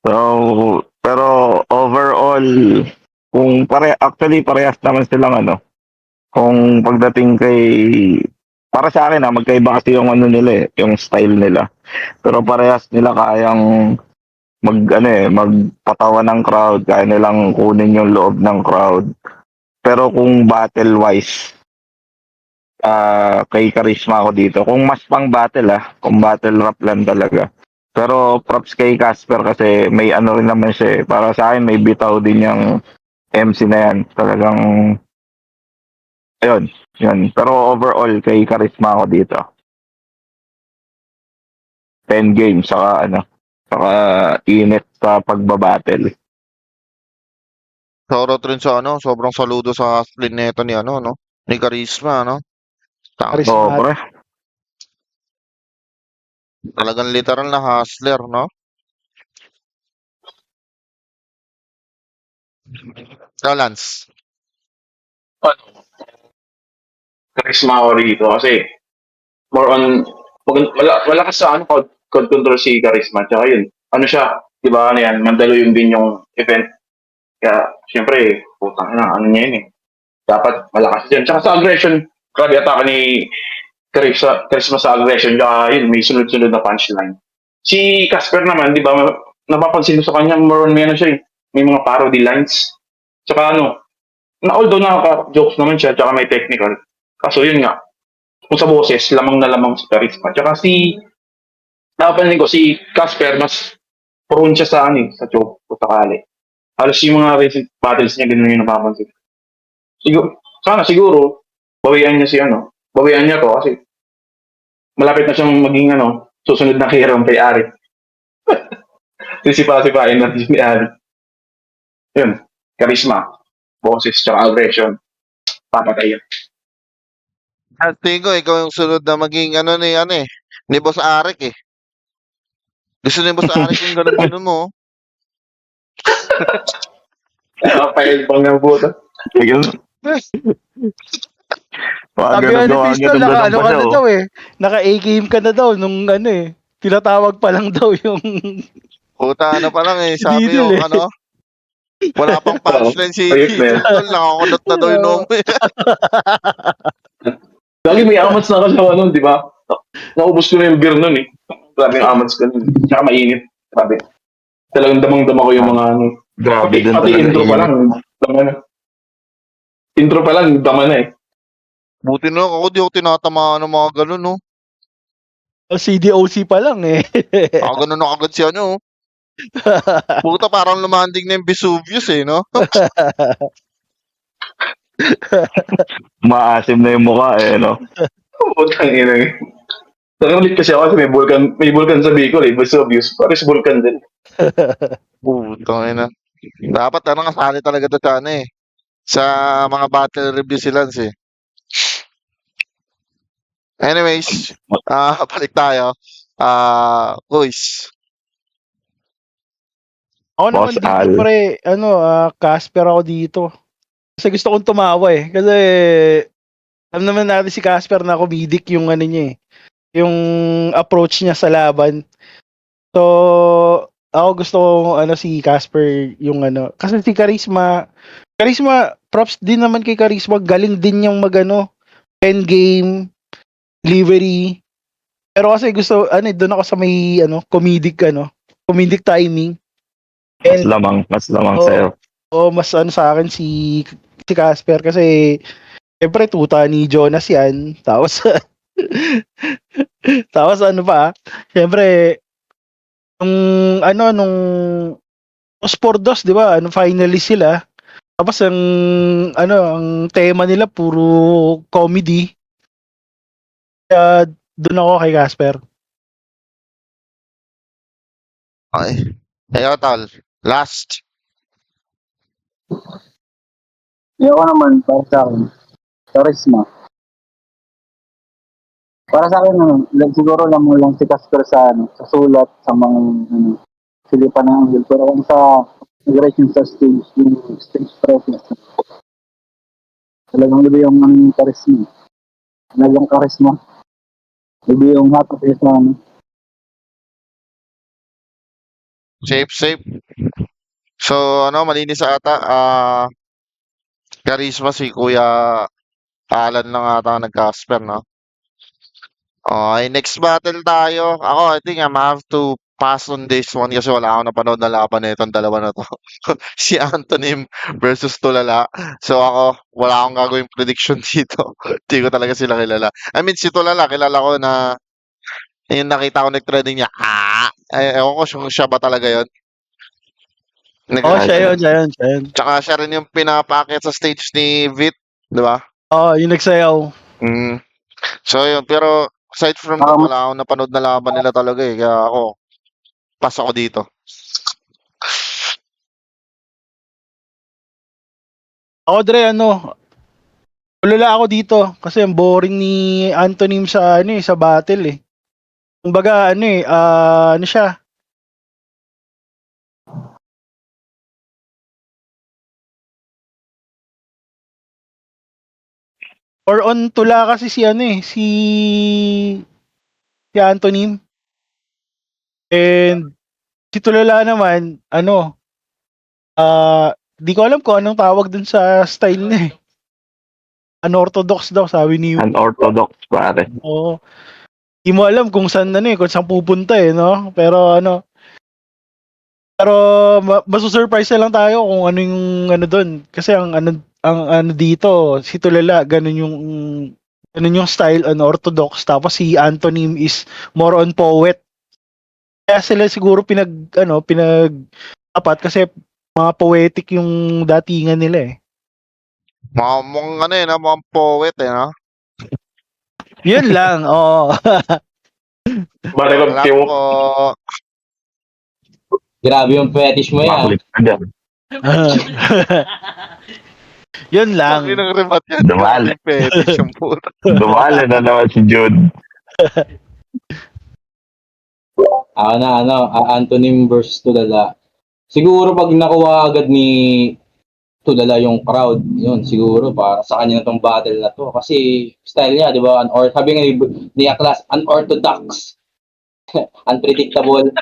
So, pero overall, actually parehas naman silang kung pagdating para sa akin magkaiba kasi yung nila yung style nila. Pero parehas nila kayang magpatawa ng crowd, kaya nilang kunin yung loob ng crowd. Pero kung battle wise, kay Charisma ako dito. Kung mas pang battle kung battle rap lang talaga. Pero props kay Casper kasi may rin naman siya para sa akin may bitaw din yung MC na yan. Talagang ayun, yun. Pero overall kay Charisma ako dito. 10 games saka init sa pagbabattle. Shoutout rin sa sobrang saludo sa hustle nito ni ni Charisma, Oo, pre. Talagang literal na hustler, no? Lance. Charisma ako rito kasi more on, wala ka sa crowd control si Charisma. Tsaka yun, siya, di ba, ano yan, Mandaluyong din yung event. Kaya, syempre, putang ina, ano niya yun eh. Dapat malakas yan. Tsaka sa aggression, grabe atake ni Charisma sa aggression, tsaka yun, may sunod-sunod na punchline. Si Casper naman, di ba, napapansin ko sa kanya, more on may ano siya eh, may mga parody lines. Tsaka ano, although nakaka-jokes naman siya, tsaka may technical. Kaso yun nga, kung sa boses, lamang na lamang si Charisma. Tsaka napapansin ko, si Casper, mas prone siya sa ano eh, sa joke, kung sakali. Halos yung mga recent battles niya, ganun yung napapansin. Siguro, bawian niya to kasi malapit na siyang maging susunod na hero kay Ari. Sisipa-sipain natin ni Ari. Yun, charisma, boses, tsaka aggression. Papatay yan. At tingin ko, ikaw yung sunod na maging ni Boss Arik eh. Gusto ni Boss Arik yung ganun-ganun mo. Oh. Nakapahil pang ng puta. Sabi nga ni Pistol, naka-ano ka na daw eh. Naka-A-game ka na daw nung tinatawag pa lang daw yung Puta, pa lang eh. Sabi Diesel yung eh. wala pang punchline si Ayos na yan. Diesel. Nakakunot na daw yung nome. Lagi may amats na kasi di ba? Naubos ko na yung beer nun eh. Grabe yung amats ko nun. Tsaka mainit. Grabe. Talagang damang-dama ko yung mga Grabe din pati talaga. intro pa lang. Dama na. Intro pa lang, dama na eh. Buti na ako, di ako tinatamaan ng mga ganun, no? CDOC pa lang eh. Ganun na agad siya, no? Puta, parang lumanding na yung Vesuvius eh, no? Maasim na yung mukha eh, no? Putang ina eh. Nakulit kasi ako kasi may vulkan sa Bicol eh. Vesuvius. Paris vulkan din. Putang ina. Dapat kasali talaga to sa mga battle review sila eh. Anyways, balik tayo. Boys. Ako naman Boss dito Al. pre, Casper ako dito. Kasi gusto kong tumawa eh. Kasi alam naman natin si Casper na comedic yung niya eh. Yung approach niya sa laban. So, ako gusto ko si Casper yung kasi si Charisma props din naman kay Charisma, galing din yung endgame delivery. Pero kasi gusto doon ako sa may comedic timing. Mas lamang Oo. sa'yo. Mas sa akin si Casper kasi siyempre tuta ni Jonas yan. Tapos tapos siyempre nung Spordos, 'di ba? Finalist sila. Tapos ang tema nila puro comedy. Kaya doon ako kay Casper. Okay. Ikaw, Tal. Last. Ako naman, para sa akin, Charisma. Para sa akin, siguro lang mo lang si Casper sa sulat, sa mga silipan ng angle. Pero kung sa aggression sa stage, yung stage presence, talagang iba yung charisma. Talagang charisma. Iba yung hatak sa Safe. So, malinis ata. Charisma si Kuya Alan lang ata nag-Casper, no? Okay, next battle tayo. Ako, I think I'm have to pass on this one kasi wala akong napanood na laban na itong dalawa na to. Si Antonym versus Tulala. So ako, wala akong gagawing prediction dito. Hindi ko talaga sila kilala. I mean, si Tulala, kilala ko na yung nakita ko nag-trending niya. Ewan ko kung siya ba talaga yun. Siya yun. Tsaka siya rin yung pinapakit sa stage ni Vit, di ba? Yung nagsayaw. So yun, pero aside from that, wala akong napanood na laban nila talaga eh. Kaya ako, pass ako dito. Ako Dre, ulala ako dito kasi ang boring ni Antonym sa sa battle eh. Kumbaga siya. Or on tula kasi si si Antonym. And Si Tulala naman, di ko alam kung anong tawag dun sa style niya eh. Unorthodox daw, sabi ni Unorthodox, pare. Oo. Di mo alam kung saan kung saan pupunta no? Pero masusurprise na lang tayo kung ano yung doon. Kasi ang dito, si Tulala, ganun yung style, unorthodox. Tapos si Antonym is more on poet. Kaya sila siguro pinag-apat kasi mga poetic yung datingan nila eh. Mukhang mukhang poet no? Yun lang, oo. Bale kang Alam tiyo. ko, Grabe yung fetish mo yan. Makulit ka dyan. Yun lang. ang remat yan. Dumali. Grabe fetish yung puta. Dumali na naman si Jude. Antonym versus Tulala. Siguro pag nakuha agad ni Tulala yung crowd, yun, siguro para sa kanya na tong battle na to. Kasi style niya, di ba? Sabi nga ni Aklas, unorthodox. Unpredictable.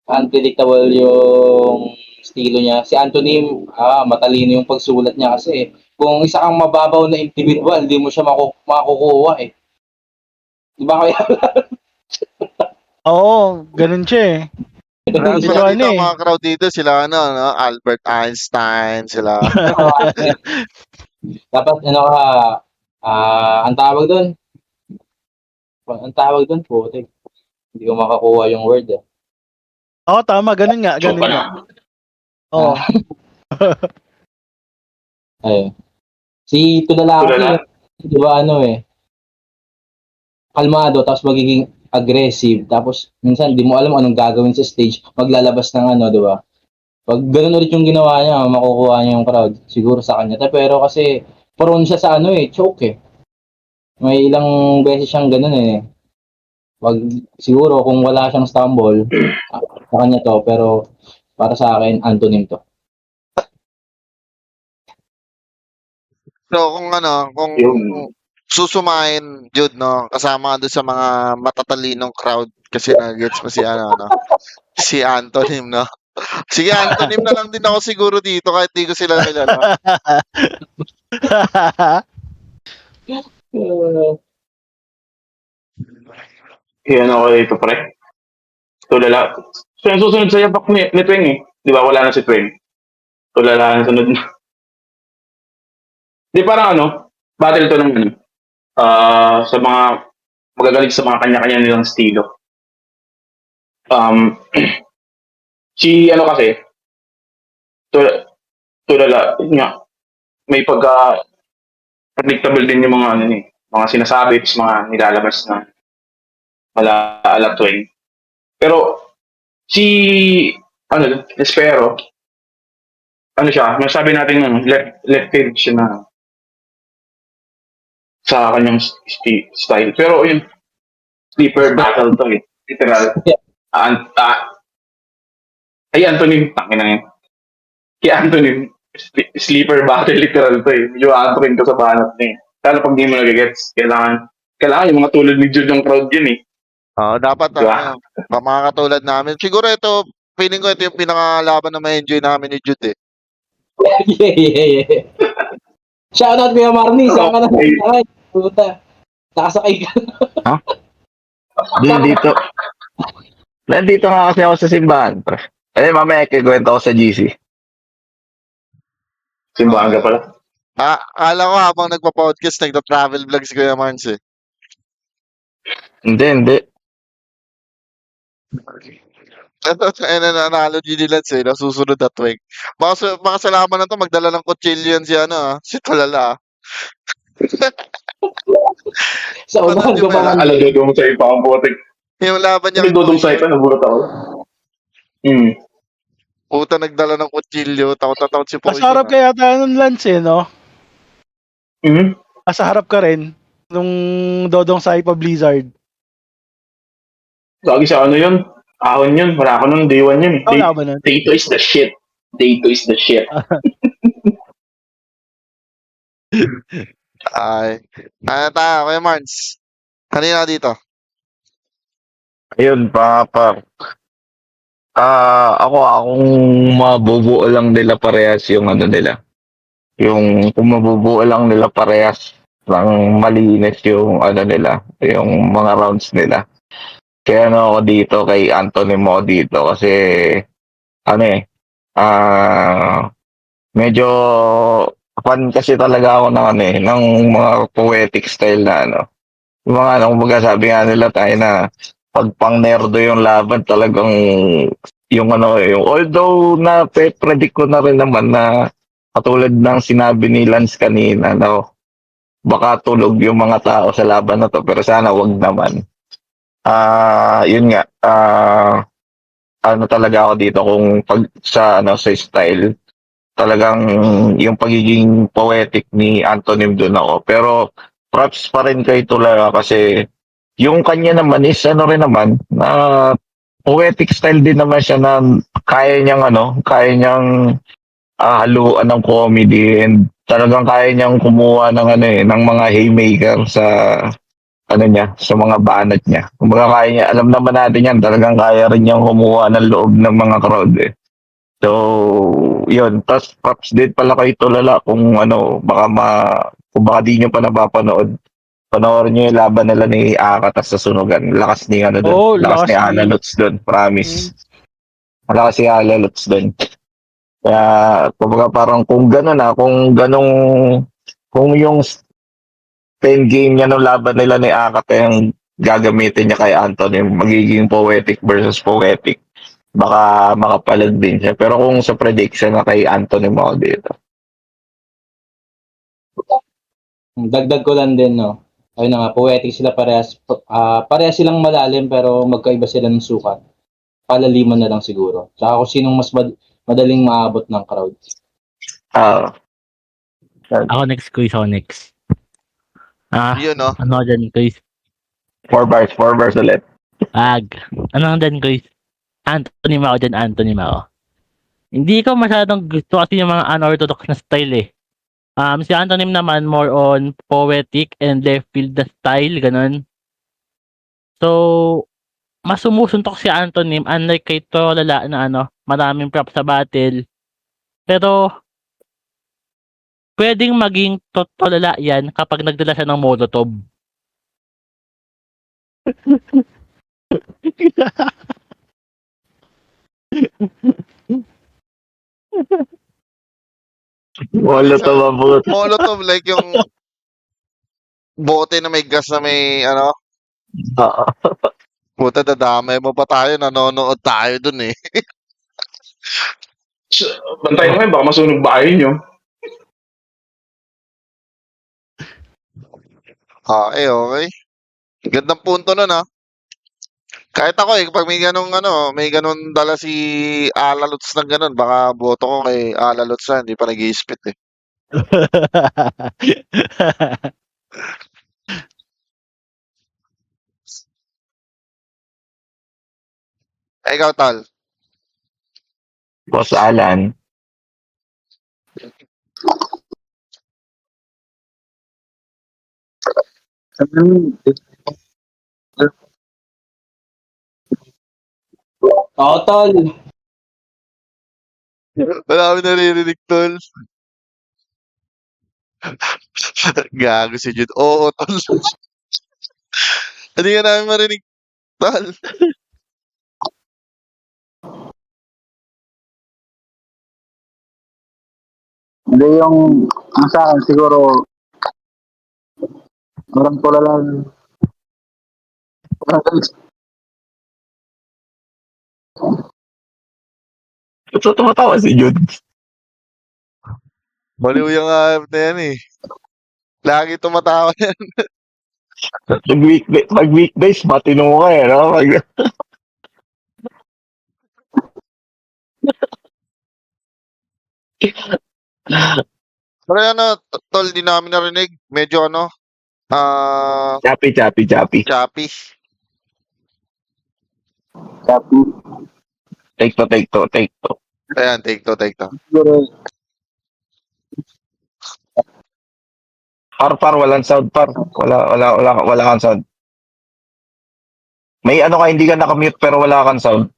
Unpredictable yung estilo niya. Si Antonym, matalino yung pagsulat niya kasi kung isa kang mababaw na individual, hindi mo siya makukuha eh. Di ba kaya? Oo, ganun siya eh. Marami Medyo sila dito, ang mga crowd dito, sila Albert Einstein, sila. Dapat ang tawag doon, putik. Hindi ko makakuha yung word eh. Oo, tama, ganun nga. Oo. Ayun. Si Tulala Tulala. kasi, di ba kalmado, tapos magiging aggressive, tapos minsan di mo alam anong gagawin sa stage, maglalabas ng di ba? Pag ganun ulit yung ginawa niya, makukuha niya yung crowd, siguro sa kanya. Pero kasi, prone siya sa choke eh. May ilang beses siyang ganun eh. Siguro kung wala siyang stumble, sa kanya to, pero para sa akin, Antonym to. So, kung Yung susumahin, Jude, kasama doon sa mga matatalinong crowd, kasi nagets mo si Antonym, Sige, Antonym na lang din ako siguro dito kahit di ko sila kilala. yan ako dito, pre. Tulala. So, yung susunod sa yapak ni Twing eh. Di ba, wala na si Twing. Tulala na sunod na. Di parang battle to ng sa mga magagaling sa mga kanya-kanya nilang estilo. Si kasi, Tulala, yun nga, may predictable din yung mga mga sinasabi, mga nilalabas na ala Twing. Pero si Espero, siya, masabi natin left field siya na sa kanyang style. Pero yun, sleeper battle to eh. Literal. Ay, Antonym, tangin na yun. Kaya Antonym, sleeper battle literal to eh. Medyo antonin ko sa banat niya eh. Lalo pag di mo nagigets, kailangan yung mga tulad ni Jude yung crowd yun eh. Dapat Diba? mga katulad namin. Siguro feeling ko ito yung pinakalaban na ma-enjoy namin ni Jude eh. Yeah. Shoutout Kuya Marnie, saan ka na nakasakay? Puta, nakasakay ka. Nandito nga kasi ako sa simbahan, pre. Mamaya kikwento ko sa GC. Simbahan ka pala. Akala ko habang nagpa-podcast, nagta-travel vlog si Kuya Marns eh. Hindi. Ito, analogy nila nasusunod na Twing. Baka salamat na to, magdala ng kutsilyo yan si Tulala. Sa unahan ko pa. Aladodong sa'yo pa ang botek. Yung laban niya. May dodong sa'yo pa, nabulat ako. Puta, nagdala ng kutsilyo, takot si Poison. Sa harap kaya tayo ng Lance no? Mm-hmm. Sa harap ka rin nung Dodong Sai pa Blizzard. Lagi sa yun? Ahon yun. Wala ko nun, day 1 yun eh. Wala ba nun? Day 2 is the shit. Ay. Ano tayo, Kuya Marns? Kanina dito. Ayun, Akong mabubuo lang nila parehas yung ano nila, yung kung mabubuo lang nila parehas ng malinis yung ano nila, yung mga rounds nila. Kaya ano ako dito kay Anthony Mo dito kasi ano medyo fan kasi talaga ako ng ano ng mga poetic style na ano. Yung mga ano, kumbaga sabi nga nila tayo na pag pang nerdo yung laban talagang yung ano, yung although na predict ko na rin naman na katulad ng sinabi ni Lance kanina, no, baka tulog yung mga tao sa laban na to, pero sana wag naman. Yun nga, ano talaga ako dito kung pag sa ano sa style, talagang yung pagiging poetic ni Antonym doon ako. Pero props pa rin kay Tula kasi yung kanya naman is ano rin naman na poetic style din naman siya na kaya niyang haluan ng comedy and talagang kaya niyang kumuha ng ng mga haymaker sa ano niya, sa mga banat niya. Kumbaga kaya niya, alam naman natin yan, talagang kaya rin niyang kumuha ng loob ng mga crowd eh. So, yun. Tapos props din pala kay Tulala kung ano, kung baka di nyo pa napapanood. Panoorin nyo yung laban nila ni Aka tas sa sunugan. Lakas ni ano doon. Oo, Lakas ni lakas Ala ni Lutz doon. mm, Promise. Lakas si Ala Lutz doon. Kaya, kumbaga parang kung yung pen game niya nung laban nila ni Akat yung gagamitin niya kay Anthony, magiging poetic versus poetic. Baka makapalag din siya. Pero kung sa prediction na kay Anthony mo dito. Dagdag ko lang din, no? Ayun na nga, poetic sila parehas. Parehas silang malalim pero magkaiba sila ng sukat. Palaliman na lang siguro. Tsaka kung sinong mas madaling maabot ng crowd. Ah, Ako next quiz, ako next. Yun, no? Ano dyan quiz? 4 bars ulit. Ano dyan quiz? Anthony Mao dyan, Anthony Mao. Hindi ko masyadong gusto kasi yung mga unorthodox na style eh. Si Antonym naman more on poetic and left field na style, ganun. So, mas sumusuntok si Antonym unlike kay Tolala na maraming props sa battle. Pero, pwedeng maging Tolala yan kapag nagdala siya ng Molotov. Wala to mabut. Molotov like yung bote na may gas na may ano, Oo. puta dadamay mo pa tayo, nanonood tayo dun eh. Bantayan mo kayo, baka masunog bahay nyo. Okay, okay. Gandang punto nun ah. Kahit ako eh, pag may ganong dala si Alalots ng ganon, baka boto ko kay Alalots na, hindi pa nag-i-spit eh. Ikaw, Tal. Boss Alan. Sabi mo, Oo, tol. Wala kami naririnig, Tol. Gago si Jude. Oo, Tol. Hindi ka namin marinig, Tol. hindi ang sa akin siguro, parang tulalan, parang Ito tumatawa si Jude. Baliw yung AF na yan eh. Lagi tumatawa yan. Pag weekdays, matino ka eh, no? Pero ano, Tol, di namin narinig. Medyo ano, Chappy. choppy. sabi, Take to. Ayan, take to. siguro, Par, walang sound par. Wala kang sound. May ano ka, hindi ka nakamute pero wala kang sound.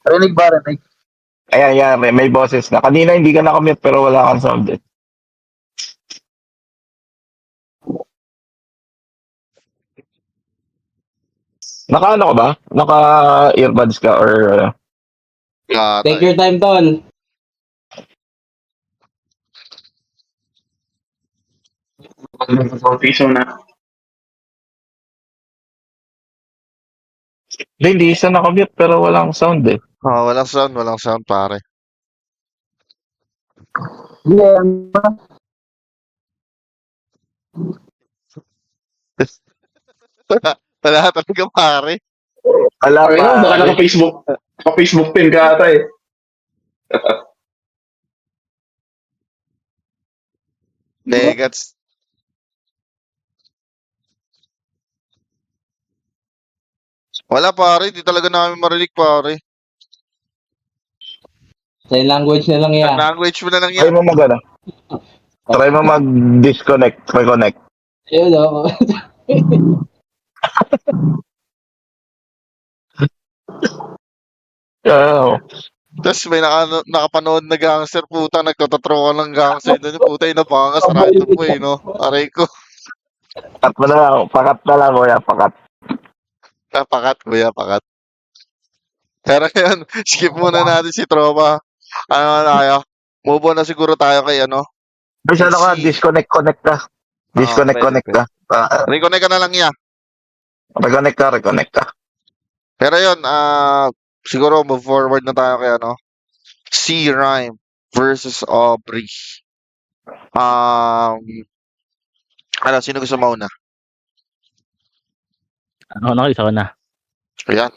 Rinig ba, rinig? Ayan, yan, may boses na. Kanina hindi ka nakamute pero wala kang sound eh. Naka-ano ka ba? Naka-earbuds ka or Take your time, tol. Piso na. Hindi isa nakamute pero walang sound eh. Walang sound, pare. Hindi, ano ba? Wala talaga, pare. Wala Ay, no, baka pa. naka-Facebook pin ka ata eh. Negats. Wala, pare. Di talaga namin marinig, pare. Sign language na lang yan. Language mo na lang Try yan. mo mag-ano. Try mo mag-disconnect, reconnect. Ayun, o. Oo. Tapos may nakapanood na gangster, puta, nagtototrokan ng gangster doon. Puta, inapangas, random mo eh, no? Aray ko. Pakat mo na lang. Pakat na lang, kuya. Pakat. Pakat, kuya, pakat. Pero yun, skip muna natin si Tropa. Ano na tayo? Move on na siguro tayo kay ano? Bisa na ka, disconnect ka. Disconnect ka. Reconnect ka na lang niya. Reconnect ka. Pero yun, siguro move forward na tayo kay ano? C-Rhyme versus Aubrey. Ano, sino gusto mauna? Ako isa ko na. Ayan.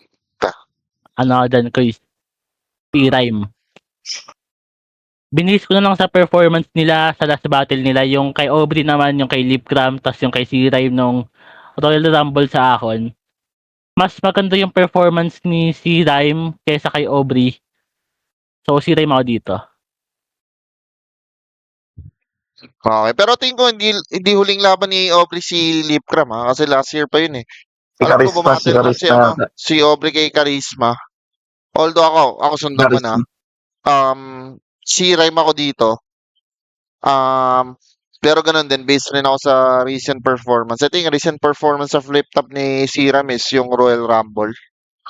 Ano dyan kay P-Rhyme. Binis ko na lang sa performance nila sa last battle nila. Yung kay Aubrey naman, yung kay Lipcram, tas yung kay C-Rhyme nung Royal Rumble sa Akon. Mas maganda yung performance ni C-Rhyme kaysa kay Aubrey. So, C-Rhyme ako dito. Okay, pero tingin ko hindi huling laban ni Aubrey si Lipcram ha, kasi last year pa yun eh. Si Alam ko Charisma, bumattle pa si Aubrey kay Charisma. Although ako sundan mo na. Si Rhyme ako dito. Pero ganun din, based rin ako sa recent performance. I think recent performance of flip top ni Siram is yung Royal Rumble,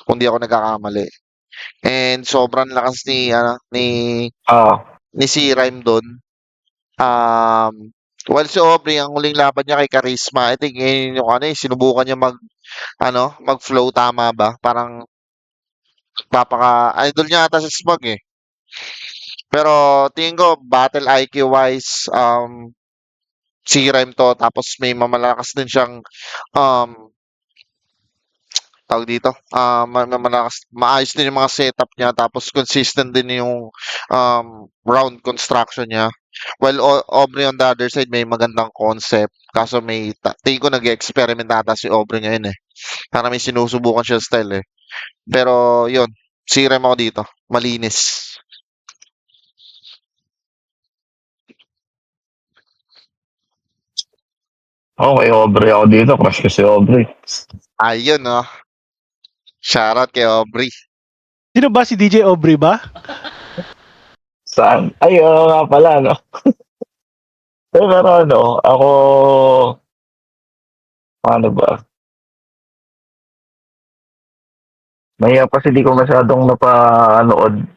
kung di ako nagkakamali. And sobrang lakas ni C-Rhyme doon. While si Aubrey, ang huling laban niya kay Charisma, I think yun yung sinubukan niya mag-flow, tama ba? Parang idol niya ata sa Smug eh. Pero tingin ko, battle IQ wise, si Rhyme to, tapos may mamalakas din siyang, tawag dito, maayos din yung mga setup niya, tapos consistent din yung round construction niya. While Aubrey on the other side, may magandang concept. Kaso tingin ko nag-experiment ata si Aubrey ngayon eh. Para may sinusubukan siya style eh. Pero yun, si Rhyme ako dito. Malinis. Okay, Aubrey ako dito. Crush ko si Aubrey. Ayun no. Shoutout kay Aubrey. Sino ba? Si DJ Aubrey ba? Saan? Ay, oo nga pala, no? Pero ako, ano ba? Maya kasi di ko masyadong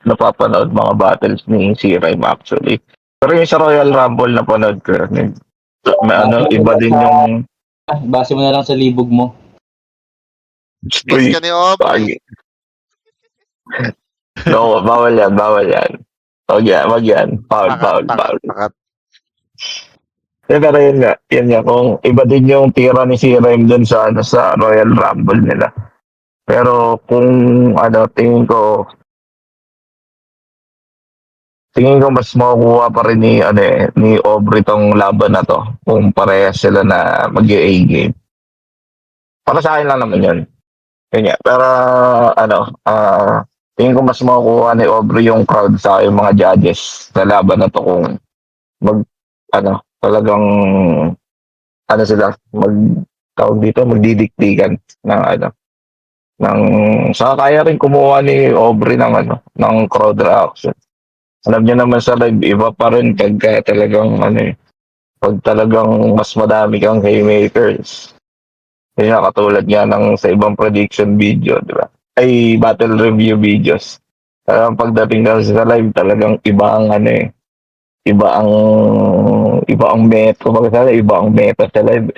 napapanood mga battles ni C-Rhyme actually. Pero yung sa Royal Rumble napanood ko. Iba din yung... Base mo na lang sa libog mo. Miss ka ni Aubrey. No, bawal yan. Wag yan. Foul. Pakat. Pero yun nga, kung iba din yung tira ni C-Rhyme dun sa Royal Rumble nila. Pero kung tingin ko mas makukuha pa rin ni Aubrey tong laban na to kung parehas sila na mag-A-game. Para sa akin lang naman yun. Yun nga. Pero tingin ko mas makukuha ni Aubrey yung crowd sa yung mga judges sa laban na to kung talagang sila tawag dito magdidiktikan ng Saka kaya rin kumuha ni Aubrey ng ng crowd reaction. Alam niyo naman sa live, iba pa rin pagka talagang pag talagang mas madami kang haymakers. Yun nga, katulad nga ng sa ibang prediction video, di ba? Ay, battle review videos. Talagang pagdating daw sa live, talagang iba ang iba ang meta, kumbaga iba ang meta sa live.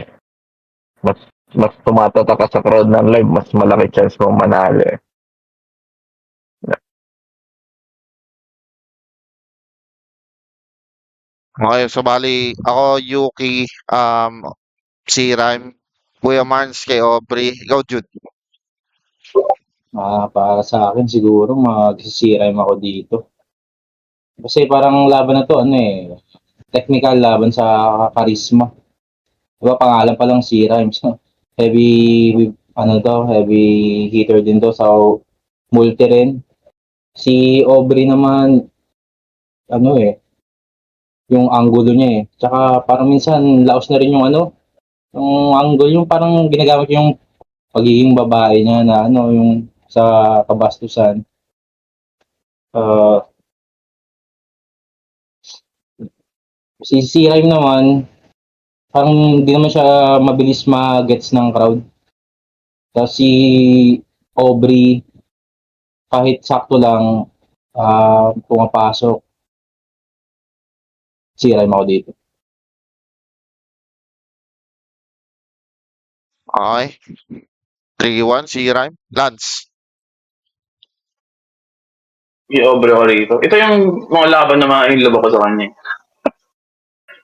Mas tumatatak ka sa crowd ng live, mas malaki chance mong manalo. Okay, so bali ako, Yuki, si Rhyme, Kuya Marns, kay Aubrey. Ikaw, Jude. Para sa akin siguro magsisirime ako dito. Kasi parang laban na to, technical laban sa charisma. Diba pangalan pa lang si Rhymes. Heavy, heavy hitter din to sa multi rin. Si Aubrey naman, yung angulo niya eh. Tsaka parang minsan laos na rin yung yung angle, yung parang ginagamit yung pagiging babae niya na yung sa kabastusan. Ah, si Rhyme naman, parang hindi naman siya mabilis ma-gets ng crowd. Tapos si Aubrey, kahit sakto lang, pumapasok. Si Rhyme ako dito. Okay. 3-1, si Rhyme. Lance. Si Aubrey ako rito. Ito yung mga laban na mga inlove ako sa kanya.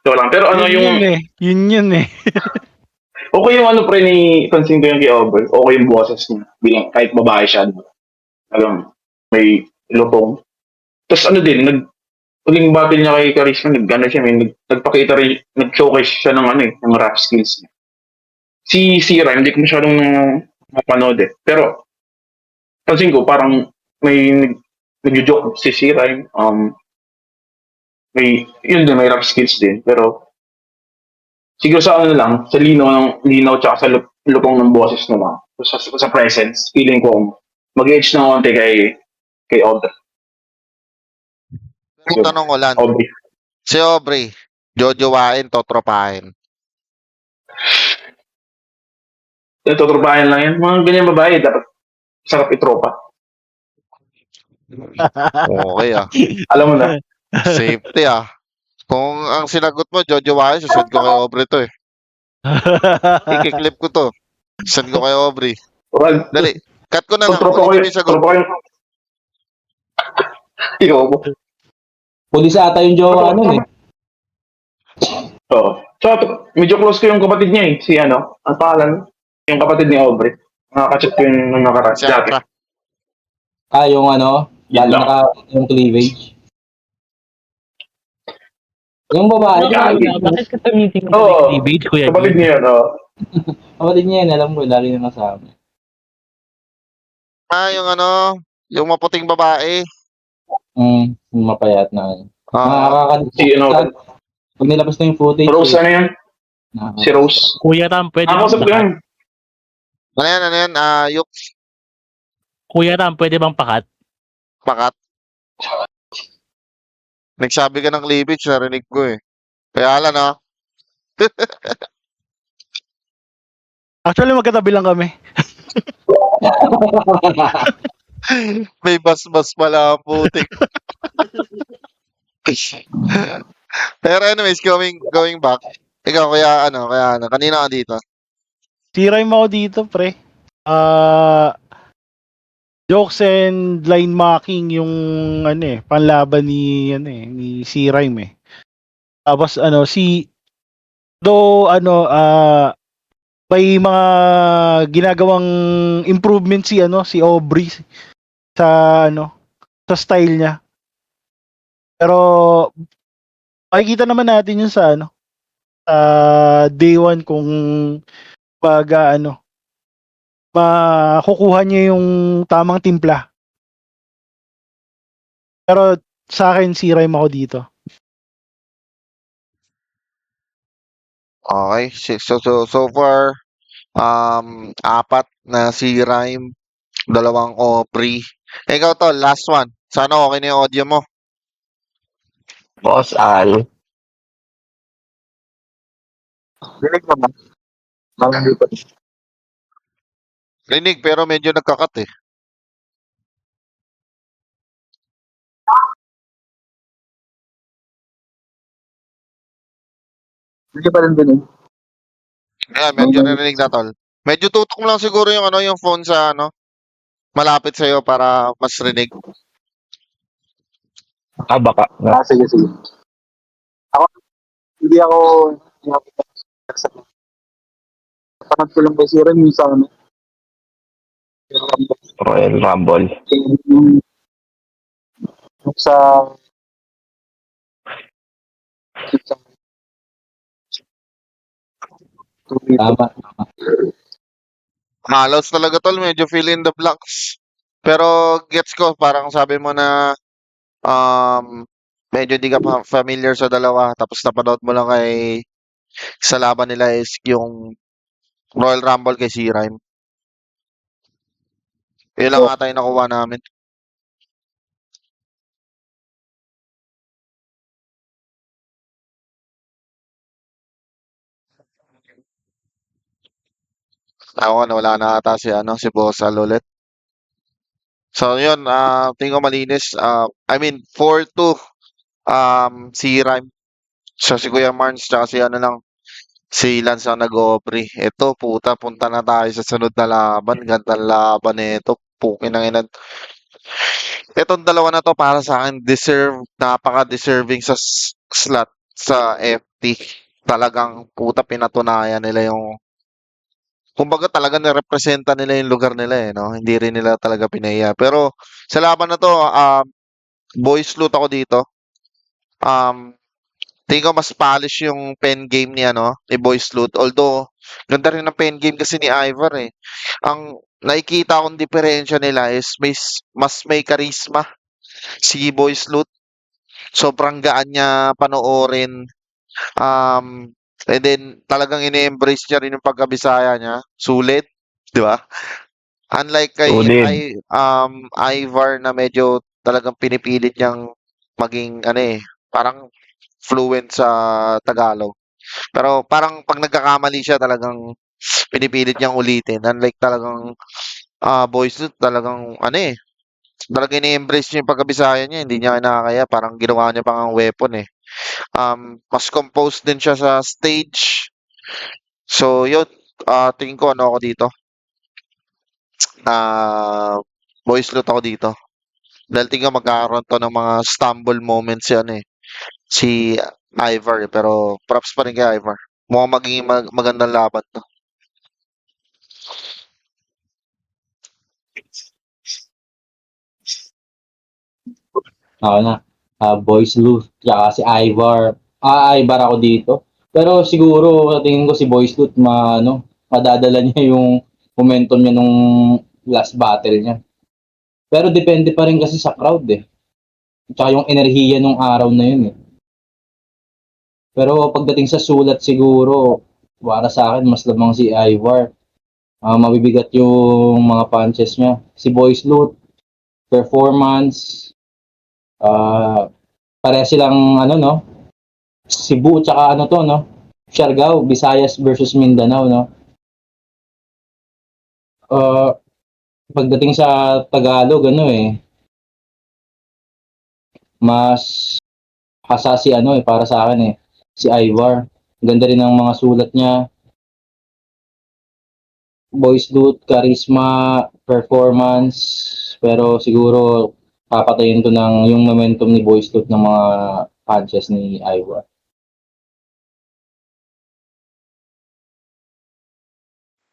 Ito lang. Pero Yun yun eh. Yun yun eh. okay yung pre ni, pansin ko yung kay Aubrey. Okay yung boses niya. Bilang kahit babae siya. Alam, may lutong. Tapos huling battle niya kay Charisma, siya, nagpakita rin, nag-showcase siya ng ng rap skills niya. Si Rhyme, hindi ko masyadong napanood eh. Pero, pansin ko, parang may nag-joke si Rhyme. Yun din, may rap skills din. Pero, siguro sa lang, sa linaw tsaka sa lupong ng boses naman. Sa presence, feeling ko, mag-edge na konti kay Aubrey. Pero tanong ko, Lance. Aubrey. Si Aubrey, jojowain, totropahin. Tuturbayan lang yan. Mga ganyan babae, dapat sarap itropa. Okay Alam mo na. Safety Kung ang sinagot mo, jojowain, susend ko kay Aubrey to eh. Ikiklip ko to. Send ko kay Aubrey. Wag, Dali. Cut ko na lang. tropa ko Ulitin mo yun. yung sagot. Tropa ko yun. Ikaw mo. Pulis ata yung jowa nun eh. Oo. So, medyo close ko yung kapatid niya eh. Si ang pangalan? Yung kapatid ni Aubrey. Nakaka-chat ko yun nung nakaraan. Si Dati. Atra. Yung Yun lalo lang. yung cleavage. Yung babae, Bakit ka tumitingin sa Oo. cleavage, Kuya Kapatid Jun? niya yun, oo. kapatid niya yun, alam ko, lagi na kasama. Yung yung maputing babae. Yung mapayat na. Ah, Si Pag nilabas na yung footage. Rose, ano yan? Si Rose. Kuya Ram, pwede bang Nakakausap ko pakat? yan. ano yan? Yung Kuya Ram, pwede bang pakat? pakat. Nagsabi ka ng cleavage, narinig ko eh. Kaya lang Actually, magkatabi lang kami. May bas-bas pala ang putik. Pero anyways, going back. Ikaw, kaya kanina ka dito. Si Rhyme ako dito, pre. Jokes and line mocking yung panlaban ni si Rhyme eh. Tapos may mga ginagawang improvement si Aubrey sa sa style niya. Pero makikita naman natin yun sa day 1 kung pag makukuha niya yung tamang timpla. Pero sa akin si Rhyme ako dito. Okay. So far, 4 na si Rhyme, Dalawang Opry. Ikaw tol, last one. Sana okay na yung audio mo. Boss Al, Dinig naman. Parang hindi pa. Rinig pero medyo nagkakat eh. Hindi pa rin dinig. Ayan, medyo narinig na tol. Medyo tutok mo lang siguro yung ano, yung phone sa ano, malapit sa'yo para mas rinig. baka na. Sige, sige. Ako, hindi ako sa panood ko lang kasi rin yung sa ano. Royal Rumble. Yung sa Tama. Halos talaga tol, medyo fill in the blanks. Pero gets ko, parang sabi mo na medyo di ka pa familiar sa dalawa. Tapos napanood mo lang sa laban nila is yung Royal Rumble kay C-Rhyme. Yun lang ata yung nakuha namin. Ako wala na ata si ano, si Bossal ulit. So yun, tingin ko malinis. I mean 4-2 si Rhyme. So si Kuya Marns tsaka si ano lang, si Lance ang nag-Opry. Ito, puta, punta na tayo sa sunod na laban. Gandang laban ito. Pukin ng ina. Itong dalawa na to para sa akin, napaka-deserving sa slot sa FT. Talagang puta pinatunayan nila yung kumbaga talaga nirepresenta nila yung lugar nila eh, no? Hindi rin nila talaga pinahiya. Pero sa laban na to, boys loot ako dito. Tingin ko mas polish yung pen game ni ano, ni Boys Loot. Although, ganda rin ng pen game kasi ni Ivar eh. Ang nakikita kong diferensya nila is mas may charisma si Boys Loot. Sobrang gaan niya panoorin. And then talagang ini-embrace niya rin yung pagkabisaya niya. Sulit, di ba? Unlike kay Sulit. Ivar na medyo talagang pinipilit niyang maging ano eh, parang fluent sa Tagalog. Pero parang pag nagkakamali siya talagang pinipilit niyang ulitin. Unlike talagang Boys Note, talagang ano eh, talagang ini-embrace niya yung pagkabisaya niya, hindi niya kinakaya, parang ginawa niya pang ang weapon eh. Mas composed din siya sa stage. So yun, tingin ko ano ako dito. Boys Note ako dito. Dahil tingin ko magkakaroon to ng mga stumble moments yan eh. Si Ivar eh, pero props pa rin kay Ivar. Mukhang magiging magandang laban to. Ako na. Boys Loot, tsaka si Ivar. Ivar ako dito. Pero siguro, sa tingin ko si Boys Loot, madadala niya yung momentum niya nung last battle niya. Pero depende pa rin kasi sa crowd eh. Tsaka yung enerhiya nung araw na yun eh. Pero pagdating sa sulat siguro, para sa akin, mas lamang si Ivar. Mabibigat yung mga punches niya. Si Boys Loot, performance, pareha silang ano no, Cebu tsaka ano to no, Siargao, Visayas versus Mindanao no. Pagdating sa Tagalog ano eh, mas hasa si ano eh para sa akin eh, si Ivar. Ganda rin ng mga sulat niya. Boys Loot, charisma, performance, pero siguro papatayin to ng yung momentum ni Boys Loot ng mga punches ni Ivar.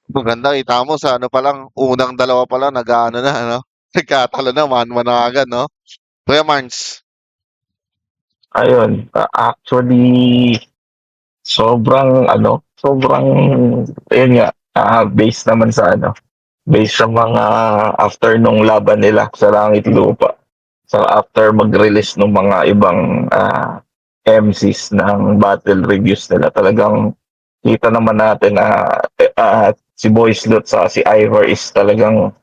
Maganda, kita mo sa ano pa lang, unang dalawa pa lang, nag-ano na, ano? Nagkatalo na, man na agad, no? Kuya Marns, Ayun, actually, sobrang, ayun nga, based naman sa ano, based sa mga after nung laban nila sa Langit Lupa. So after mag-release ng mga ibang MCs ng battle reviews nila, talagang kita naman natin na si Boys Lot sa si Ivar is talagang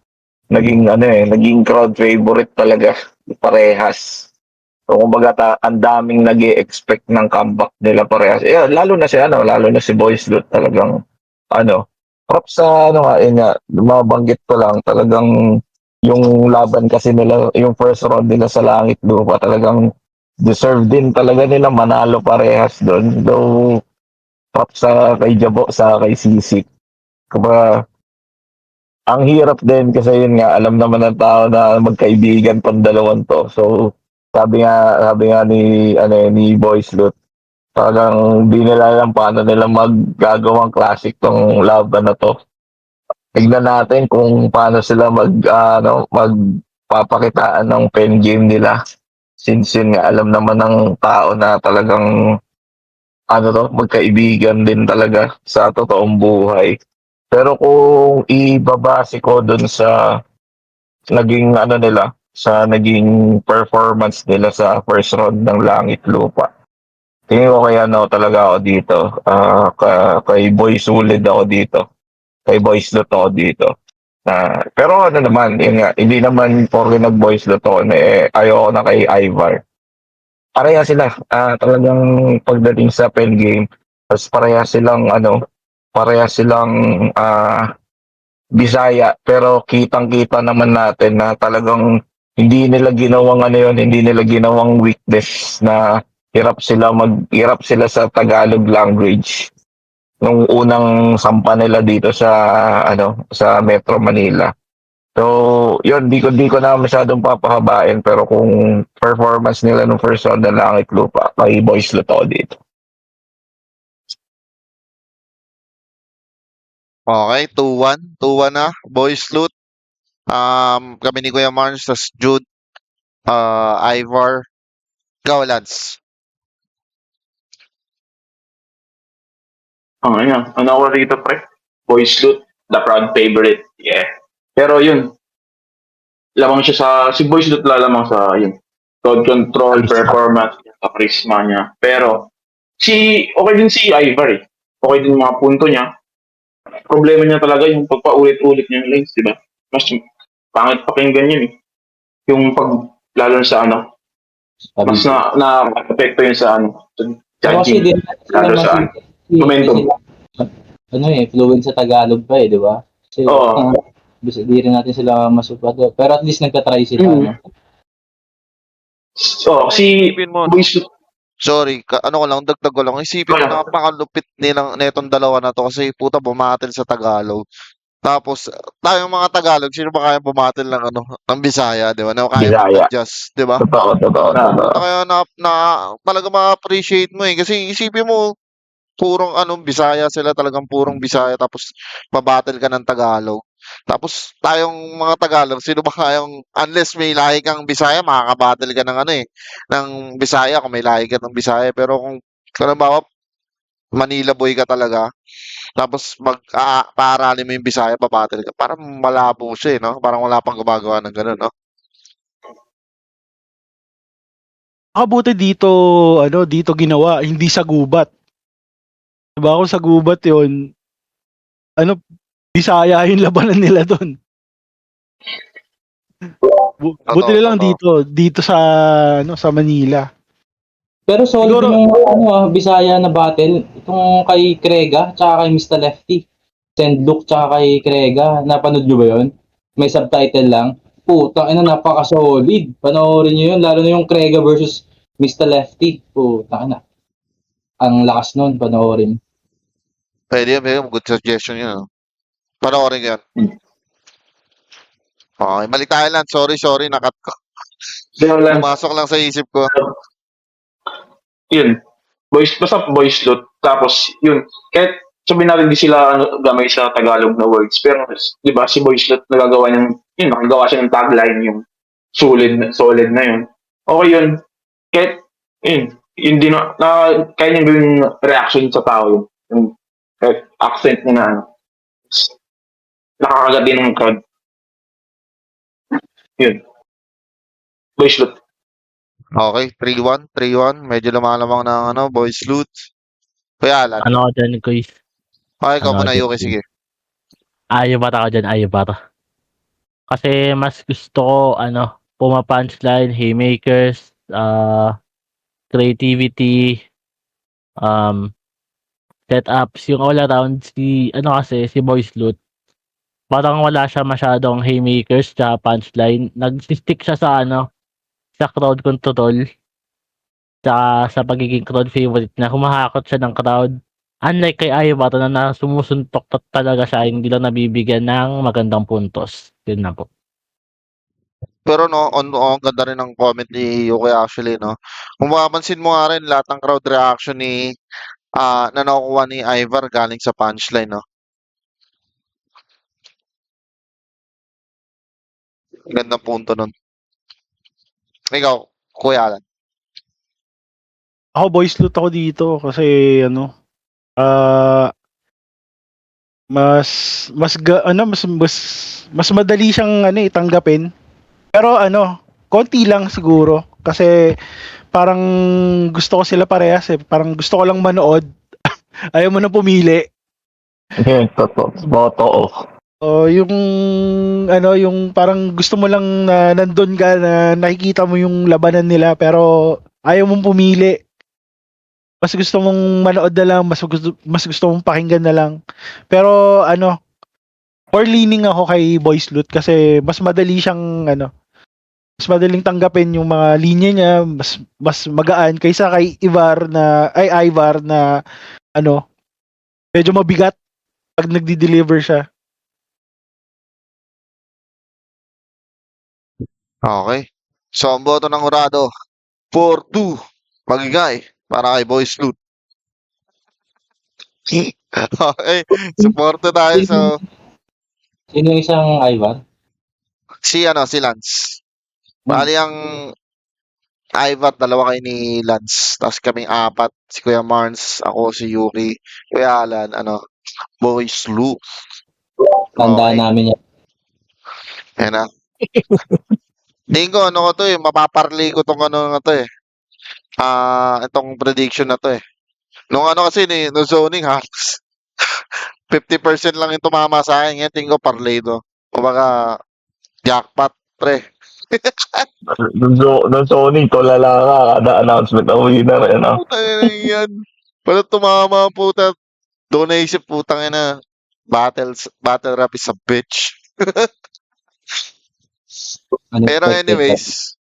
naging crowd favorite talaga parehas. So kumbaga ang daming nag-e-expect ng comeback nila parehas. Lalo na si Boys Loot talagang props sa yun nga, mabanggit ko lang talagang yung laban kasi nila, yung first round nila sa Langit Lupa talagang deserve din talaga nila manalo parehas doon. Though props sa kay Jabo sa kay Sisik. Kumbaga ang hirap din kasi yun nga, alam naman ng tao na magkaibigan pang dalawang to. So, sabi nga ni Boys Loot, talagang di nila alam paano nila maggagawang classic tong laban na to. Tignan natin kung paano sila magpapakitaan ng pen game nila. Since yun nga, alam naman ng tao na talagang magkaibigan din talaga sa totoong buhay. Pero kung ibabase ko dun sa naging performance nila sa first round ng Langit Lupa. Tingin ko kaya talaga ako dito. Kay Boy Sulid ako dito. Kay Boys Lot ako dito. Pero naman, yun nga, hindi naman porke nag-Boys Lot ako, ayoko na kay Ivar. Pareha sila. Talagang pagdating sa pen game, tapos pareha silang Bisaya, pero kitang-kita naman natin na talagang hindi nila ginawang weakness na hirap sila sa Tagalog language nung unang sampa nila dito sa Metro Manila. So, yun, di ko na masyadong papahabain, pero kung performance nila nung first round ng Langit Lupa, kay Boys Lot ako dito. Okay, 2-1. 2-1 na. Boys Loot. Kami ni Kuya Marns, tas Jude, Ivar. Ikaw, Lance. Ayan. Ano ako rito, pre? Boys Loot, the proud favorite. Yeah. Pero yun, lamang siya si Boys Loot lalamang sa yun. Crowd control, Charisma. performance, sa charisma niya. Pero, okay din si Ivar eh. Okay din yung mga punto niya. Problema niya talaga yung pagpaulit-ulit niya yung lanes, di ba? Mas pangit pakinggan yun eh. Yung lalo na sa mas na-apekto yun sa Kasi judging. din Lalo sa momentum. fluent sa Tagalog pa di ba? Kasi Oo. di rin natin sila masupado. Pero at least nagtatry sila, Mm. Si Isipin mo, Boys Loot, sorry, dagdag ko lang. Isipin mo, Wala. napakalupit netong dalawa na to kasi puta bumatil sa Tagalog. Tapos, tayong mga Tagalog, sino ba kaya bumatil ng Bisaya, di ba? Na kaya Bisaya. mag-adjust, di ba? Totoo. Kaya talaga ma-appreciate mo eh. Kasi isipin mo, purong Bisaya sila, talagang purong Bisaya, tapos babattle ka ng Tagalog. Tapos tayong mga Tagalog, sino ba kayang, unless may lahi kang Bisaya, makakabattle ka ng Bisaya kung may lahi ka ng Bisaya. Pero kung halimbawa, Manila boy ka talaga, tapos paaralin mo yung Bisaya, babattle ka. Parang malabo siya, no? Parang wala pang gumagawa ng gano'n, no? Mabuti dito ginawa, hindi sa gubat. Diba kung sa gubat yun, Bisaya yung labanan nila doon. Buti na lang dito sa Manila. Pero solid Siguro- din yung Bisaya na battle. Itong kay Krega tsaka kay Mr. Lefty. Sendlook tsaka kay Krega. Napanood nyo ba yun? May subtitle lang. Putang ina, napaka-solid. Panoorin nyo yun. Lalo na yung Krega versus Mr. Lefty. Putang ina. Ang lakas nun, panoorin. Pwede yun. Good suggestion yun. Panoorin ko yan. Okay, mali tayo lang. Sorry, nakat ko. Pero Lance, Pumasok lang sa isip ko. yun. Basta Boys Loot. Tapos, yun. Kahit sabihin natin di sila gamay sa Tagalog na words. Pero, di ba, si Boys Loot nakagawa siya ng tagline, yung solid na yun. Okay yun. Kahit, yun din kaya niya gawin reaction sa tao yung kahit accent niya na nakakagat din ng crowd. Yun. Boys Loot. Okay, 3-1. Medyo lumalamang ng Boys Loot. Kuya Alan. Ano ka dyan, Kuy? Okay, ikaw Ano muna, dyan, Yuki, sige. Ayaw bata ka dyan, ayaw bata. Kasi mas gusto ko puma-punchline, haymakers, creativity, um, setups, yung all around si Boy Sloot, parang wala siya masyadong haymakers tsaka punchline. Nagsi-stick siya sa crowd control tsaka sa pagiging crowd favorite na humahakot siya ng crowd. Unlike kay Ivar na sumusuntok talaga siya, hindi lang nabibigyan ng magandang puntos. Yun na po. Pero no, ang ganda rin ng comment ni Yuki actually, no? Kung mapapansin mo nga rin, lahat ng crowd reaction na nakukuha ni Ivar galing sa punchline, no? Gandang punto nun. Ikaw, Kuya Alan. Ako Boy Sloot ako dito kasi ah mas madali siyang tanggapin. Pero konti lang siguro kasi parang gusto ko sila parehas eh. Parang gusto ko lang manood. Ayaw mo na pumili. Totoo. O yung parang gusto mo lang na nandun ka na nakikita mo yung labanan nila pero ayaw mong pumili. Mas gusto mong manood na lang, mas gusto mong pakinggan na lang. Pero more leaning ako kay Boy Sloot kasi mas madali siyang mas madaling tanggapin yung mga linya niya, mas magaan kaysa kay Ivar na medyo mabigat pag nagdi-deliver siya. Okay. So, ang boto ng hurado, 4-2. Magigay para kay Boy Sloot. Okay. Suporta tayo sa Sino yung isang Ivar? si Lance. Bali ang Ivar, dalawa kayo ni Lance. Tapos kaming apat. Si Kuya Marns, ako, si Yuki, Kuya Alan, Boy Sloot. Tandaan Okay. namin yan. Ayan na. Tingin ko, ko to mapaparlay ko tong na to eh. Itong prediction na to eh. Nung kasi no zoning halos 50% lang yung tumama sa akin. Ngayon tingin ko parlay to. Kumbaga, jackpot, pre. Doon Sony, tulala ka kada announcement ng winner. Putang ina yan. Wala tumama ang puta. Doon naisip putang ina. Battle rap is a bitch. Pero Unexpected. anyways,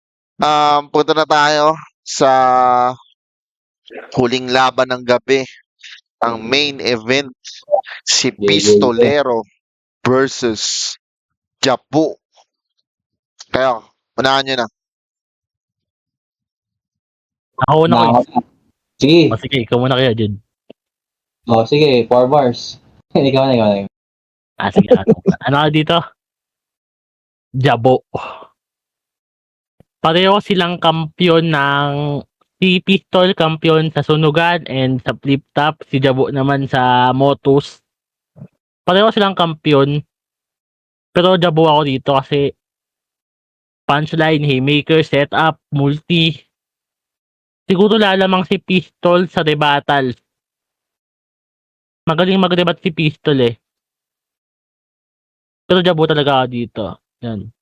punta na tayo sa huling laban ng gabi. Ang main event, si Yeah. Pistolero versus Jabu. Kaya, unahan nyo na. Ako na ko. Sige. Sige, ikaw muna kaya, Jud. Sige, 4 bars. ikaw na. Sige. Ano ka dito? Jabo. Pareho silang kampiyon si Pistol kampiyon sa sunugan and sa flip top, si Jabo naman sa Motus. Pareho silang kampiyon. Pero Jabo ako dito kasi punchline, haymaker, setup, multi. Siguro lalamang si Pistol sa rebattle. Magaling mag-rebat si Pistol eh. Pero Jabo talaga ako dito. Yan.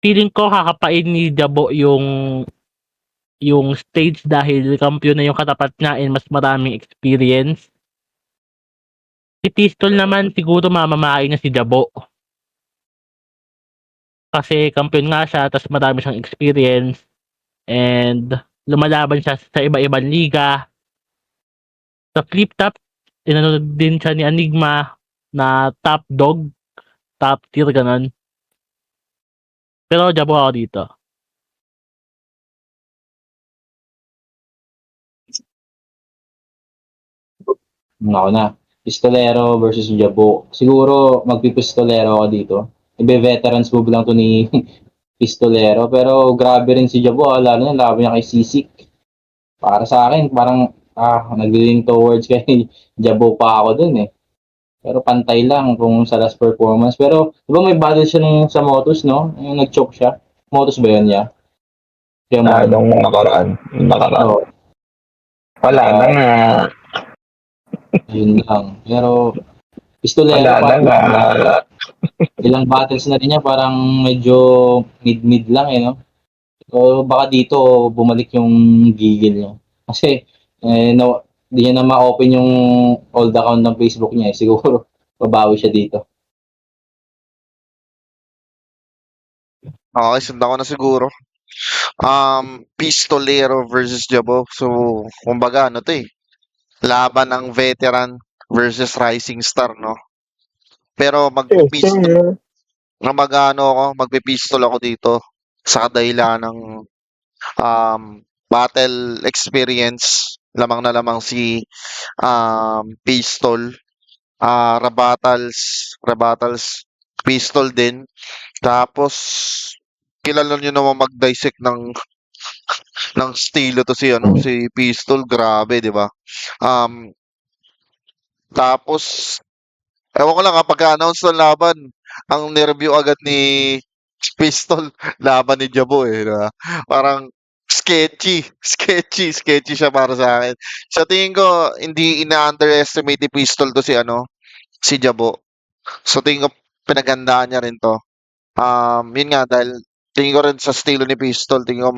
Feeling ko kakapain ni Jabo yung stage dahil kampiyon na yung katapat niya and mas maraming experience. Si Pistol naman siguro mamamain na si Jabo. Kasi kampiyon nga siya, tapos marami siyang experience and lumalaban siya sa iba-ibang liga. Sa flip top, tinanong din siya ni Enigma na top dog, top tier ganun. Pero Jabo ako dito. Ako na. Pistolero versus Jabo. Siguro magpipistolero ako dito. Ibe-veterans move lang to ni Pistolero. Pero grabe rin si Jabo. Lalo na laban niya kay Sisik. Para sa akin, parang nag-lean towards kay Jabo pa ako dun eh. Pero pantay lang kung sa last performance. Pero di ba may battle siya sa Motus, no? Yung nag-choke siya. Motus ba yun niya? Nung nakaraan. Oo. Wala na nga. Yun lang. Pero Pistolero Wala na parang nga. ilang battles na rin niya parang medyo mid-mid lang eh, no? So baka dito bumalik yung gigil niya. Kasi no, di niya na ma-open yung old account ng Facebook niya eh. Siguro babawi siya dito. Okay, sundan ko na siguro. Pistolero versus Jabo. So, kumbaga, ano to eh. Laban ng veteran versus rising star, no? Pero magpipistol, magpipistol ako dito sa kadahilan ng battle experience. Lamang na lamang si Pistol. Rabattles, Pistol din. Tapos, kilala nyo naman mag-dissect ng estilo to si Pistol, grabe, 'di ba? Um Tapos ewan ko lang pagka-announce ng laban, ang nireview agad ni Pistol laban ni Jabo eh, 'di ba? Parang sketchy siya para sa akin. Sa tingin ko hindi ina-underestimate ni Pistol to si Jabo. So tingin ko pinaghandaan niya rin to. Yun nga dahil tingin ko rin sa estilo ni Pistol, tingin ko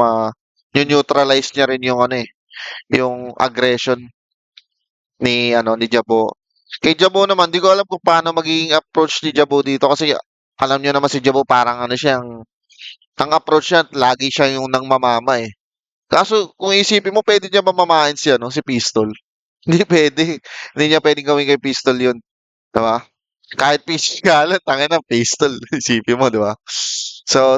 neutralize niya rin yung aggression ni Jabo. Kay Jabo naman, di ko alam kung paano magiging approach ni Jabo dito kasi alam niyo naman si Jabo parang ang approach niya, lagi siya yung nang mamama eh. Kaso kung isipin mo, pwede niya mamamain si Pistol. Hindi pwede. Hindi niya pwedeng gawin kay Pistol yun. Diba? Kahit physical, tangin na Pistol. Isipin mo, diba? So,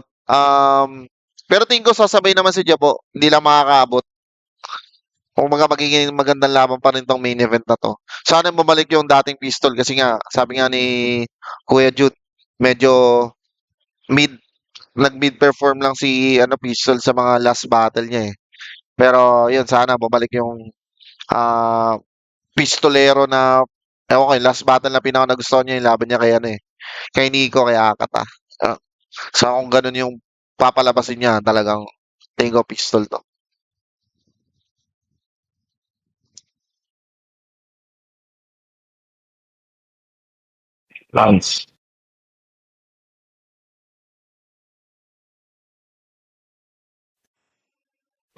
pero tingin ko sasabay naman si Jabo. Hindi lang makakaabot. Kung magiging magandang laban pa rin tong main event na to. Sana bumalik yung dating Pistol kasi nga, sabi nga ni Kuya Jude, medyo mid, nag-mid perform lang si Pistol sa mga last battle niya eh. Pero yun, sana bumalik yung ah, pistolero na, ewan ko, yung last battle na pinaka nagustuhan niya yung laban niya kay Nico, kay Akata. So kung ganun yung papalabasin niya, talagang tingin ko Pistol to. Lance.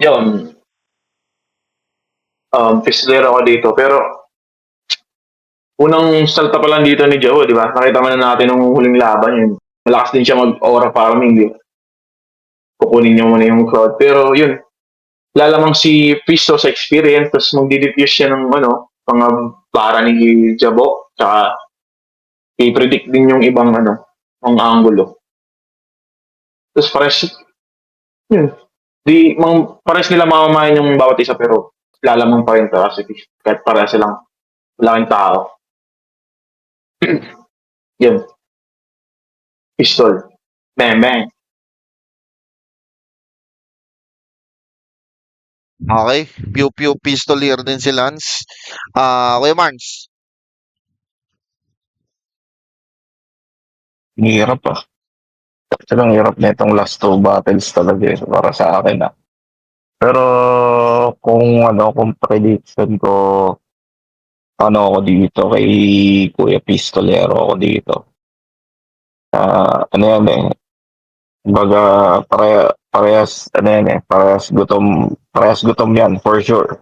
Yun, pistolero ako dito. Pero unang salta pa lang dito ni Joe, di ba? Nakita mo na natin nung huling laban yun. Malakas din siya mag-aura farming, di ba? Kukunin niya muna yung crowd. Pero yun, lalamang si Pisto sa experience, tapos magdi-diffuse siya ng mga para ni Jabo, tsaka i-predict din yung ibang ang angulo. Tapos pares, yun, pares nila mamamayan yung bawat isa pero lalamang pa rin to kasi kahit pares silang malaking tao. Yun, pistol. Bang, bang. Okay, Pew Pew Pistolier din si Lance. Kuya Marns. Hirap ah. Talagang hirap na itong last two battles talaga para sa akin ah. Pero kung prediction ko, ako dito kay Kuya Pistolero ako dito. Ano yan eh, kumbaga parehas gutom yan for sure.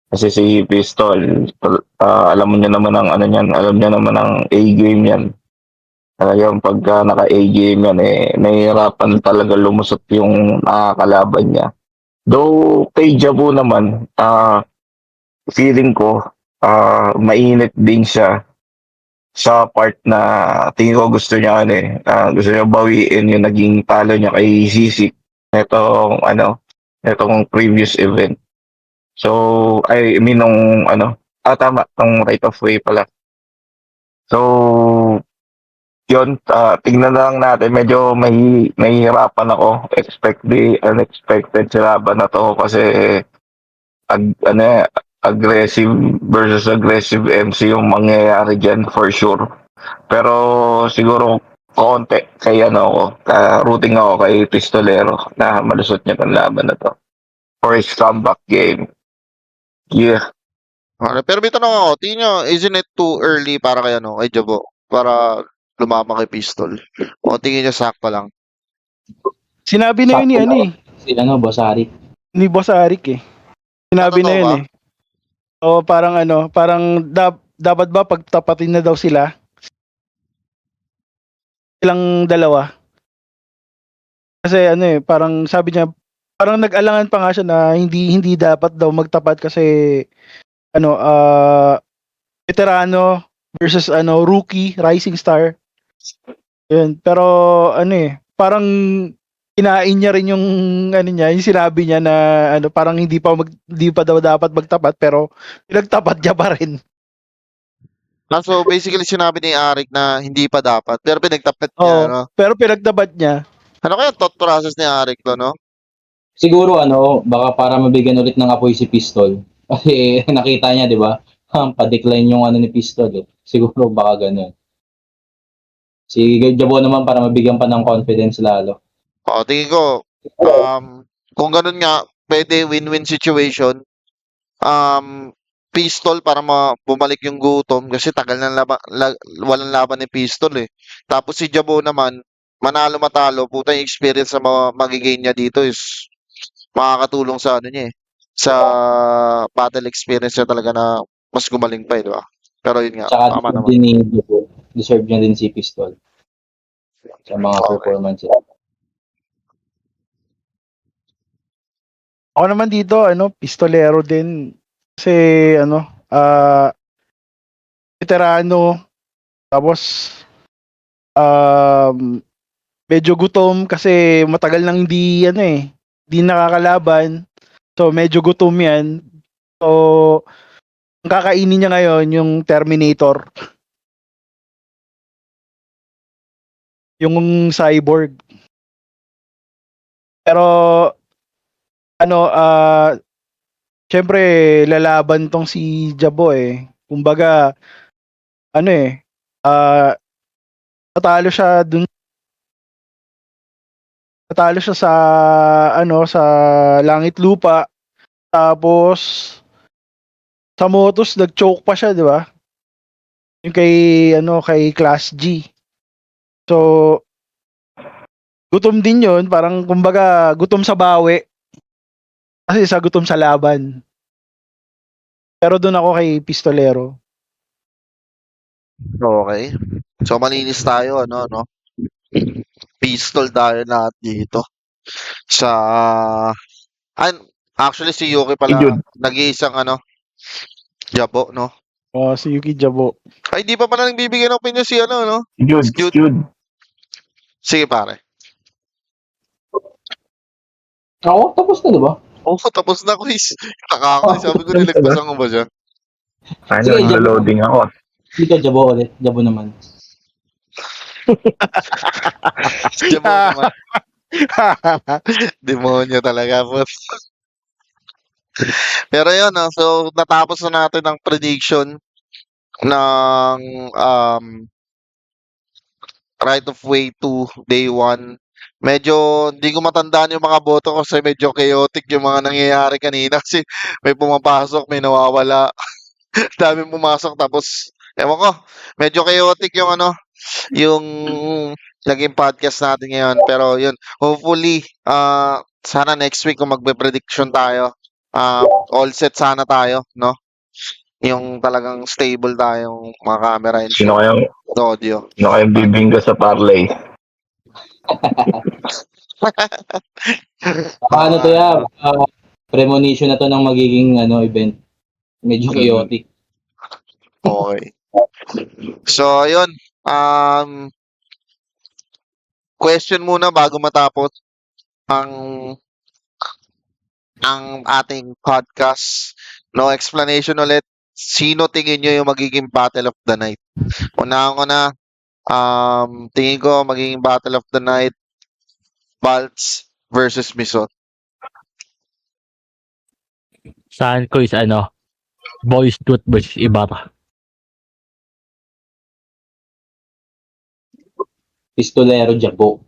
Kasi si Pistol, alam mo niya naman ang alam niya naman ang A-game yan. Talagang pagka naka-A-game yan nahihirapan talaga lumusot yung nakakalaban niya. Though kay Jabu naman, feeling ko, mainit din siya sa part na tingin ko gusto niya gusto niya bawiin yung naging talo niya kay Sisik netong previous event. So, I mean tama, tong right of way pala. So, yun, tingnan lang natin. Medyo mahihirapan ako. Expect the unexpected sa laban na to kasi aggressive versus aggressive MC yung mangyayari dyan for sure. Pero siguro konti kay rooting ako kay Pistolero na malusot niya ng laban na to for his comeback game. Yeah. Okay, pero may tanong ako, tingin nyo, isn't it too early para kay ano, kay Jabo? Para lumama kay Pistol? O tingin nyo sakto lang? Sinabi na yun ni Sakto ano lang. eh, Si Boss Arik. ni Boss Arik eh. Sinabi na Totoo yun ba? eh. O parang ano, parang dapat ba pagtapatin na daw sila? Silang dalawa. Kasi ano eh, parang sabi niya, parang nag-alangan pa nga siya na hindi dapat daw magtapat kasi ano, veterano versus ano, rookie, rising star. Yun. Pero ano eh, parang kinain niya rin yung ano niya, yung sinabi niya na ano, parang hindi pa daw dapat magtapat pero pinagtapat niya pa rin. So basically sinabi ni Arik na hindi pa dapat, pero pinagtapit niya, Oo, ano? pero pinagtapat niya. Ano kaya thought process ni Arik to, no? Siguro baka para mabigyan ulit ng apoy si Pistol. Kasi nakita niya, 'di ba? Pa-decline yung ni Pistol eh. Siguro baka ganun. Si Jabo naman para mabigyan pa ng confidence lalo. O, tingin ko, kung ganun nga, pwede win-win situation. Pistol para bumalik yung gutom kasi tagal na walang laban ni Pistol eh. Tapos si Jabo naman, manalo matalo, puta yung experience na magigain niya dito is makakatulong sa ano niya eh. Sa battle experience niya talaga na mas gumaling pa eh, di ba? Pero yun nga, Tsaka tama deserve naman. din ni Jabo. Deserve niya din si Pistol sa mga Okay. performance. Ako naman dito, ano, pistolero din. Kasi, ano, veterano, tapos, um, medyo gutom kasi matagal nang hindi, ano eh, hindi nakakalaban. So, medyo gutom yan. So, ang kakainin niya ngayon, yung Terminator, yung cyborg. Pero, ano, syempre, lalaban tong si Jabo eh. Kumbaga, ano eh, natalo siya dun, natalo siya sa, ano, sa langit lupa. Tapos, sa motos, nag-choke pa siya, di ba? Yung kay, ano, kay Class G. So, gutom din yun. Parang, kumbaga, gutom sa bawi. Kasi sa gutom sa laban. Pero doon ako kay Pistolero. Okay. So malinis tayo, ano? Pistol tayo lahat dito. Sa, actually si Yuki Si pala, Jude. nag-iisang ano, Jabo, no? Si Yuki Jabo. Ay, di pa pala nagbibigay ng opinion si ano, no? Si Jude. Si Si Jude. Jude. Sige, pare. Ako, tapos na, di ba? Oh, tapos na quiz. Nakakakay. Sabi ko, Tapos na ba? nilagpasan ko ba siya? Ano, Sige, Jabo. naglo-loading ako. Dito, Jabo ulit. Jabo naman. Jabo naman. Demonyo talaga, boss. Pero yun, no? So natapos na natin ang prediction ng right of way to day 1. Medyo hindi ko matandaan yung mga boto kasi medyo chaotic yung mga nangyayari kanina kasi may pumapasok, may nawawala. Daming pumasok tapos ewan ko, medyo chaotic yung ano, yung naging podcast natin ngayon. Pero yun, hopefully, sana next week kung magbe-prediction tayo, all set sana tayo, no? Yung talagang stable tayong mga camera and Sino audio. kayang bibingga sa parlay? Ano to ya? Premonition na to ng magiging event. Medyo chaotic. Okay. So, ayun. Question muna bago matapos ang ating podcast. No explanation ulit. Sino tingin nyo yung magiging battle of the night? Unahan ko na. Tingin ko magiging battle of the night, Balts versus Misot. Saan ko is Boys Truth versus Ibarra. Pistolero, Jabo.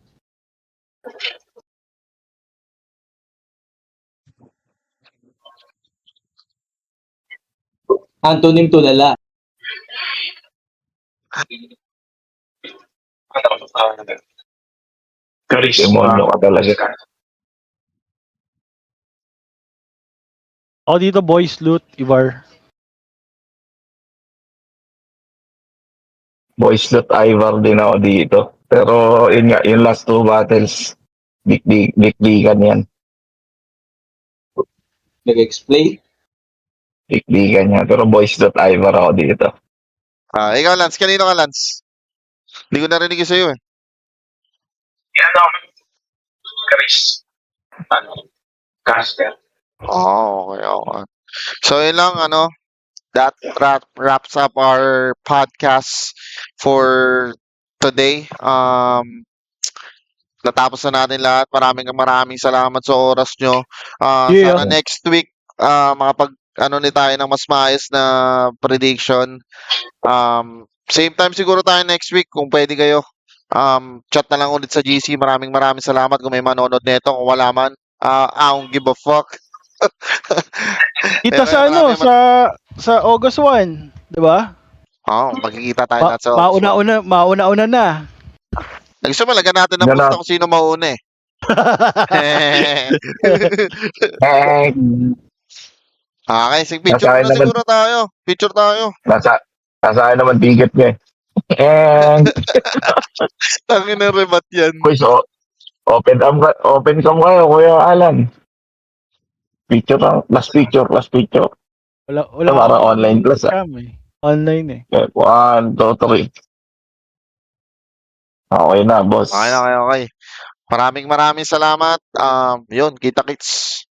Antonym Tulala. Chris, Demonyo ka talaga. Ako dito, Boys Loot, Ivar. Boys Lot Ivar din ako dito. Pero yun nga, yung last two battles, big-bigan yan. Nag-explain. Big-bigan yan. Pero Boys Lot Ivar ako dito. Ikaw, Lance. Kanino ka, Lance? Hindi ko narinig yung sa'yo eh. Yan ako. Chris. Caster. Okay. So, yun lang, that wraps up our podcast for today. Natapos na natin lahat. Maraming salamat sa oras nyo. Yeah. Sana next week, ni tayo ng mas maayos na prediction. Same time siguro tayo next week kung pwede kayo. Chat na lang ulit sa GC. Maraming salamat kung may manonood nito. Kung wala man, I don't give a fuck. Kita sa sa August 1, 'di ba? Magkikita tayo lahat sa Mauna na. Gusto mo, lagyan natin ng post kung sino mauna eh. Okay, picture Nasa akin na naman. siguro tayo. Picture tayo. Nasa akin naman ticket niya eh. And, Tangin na rebat yan. quiz, open cam kayo, Kuya Alan. Picture lang, last picture. Wala Parang online class, cam eh. Online eh. 1, 2, 3. Okay na, boss. Okay. Maraming salamat. Yun, kita-kits.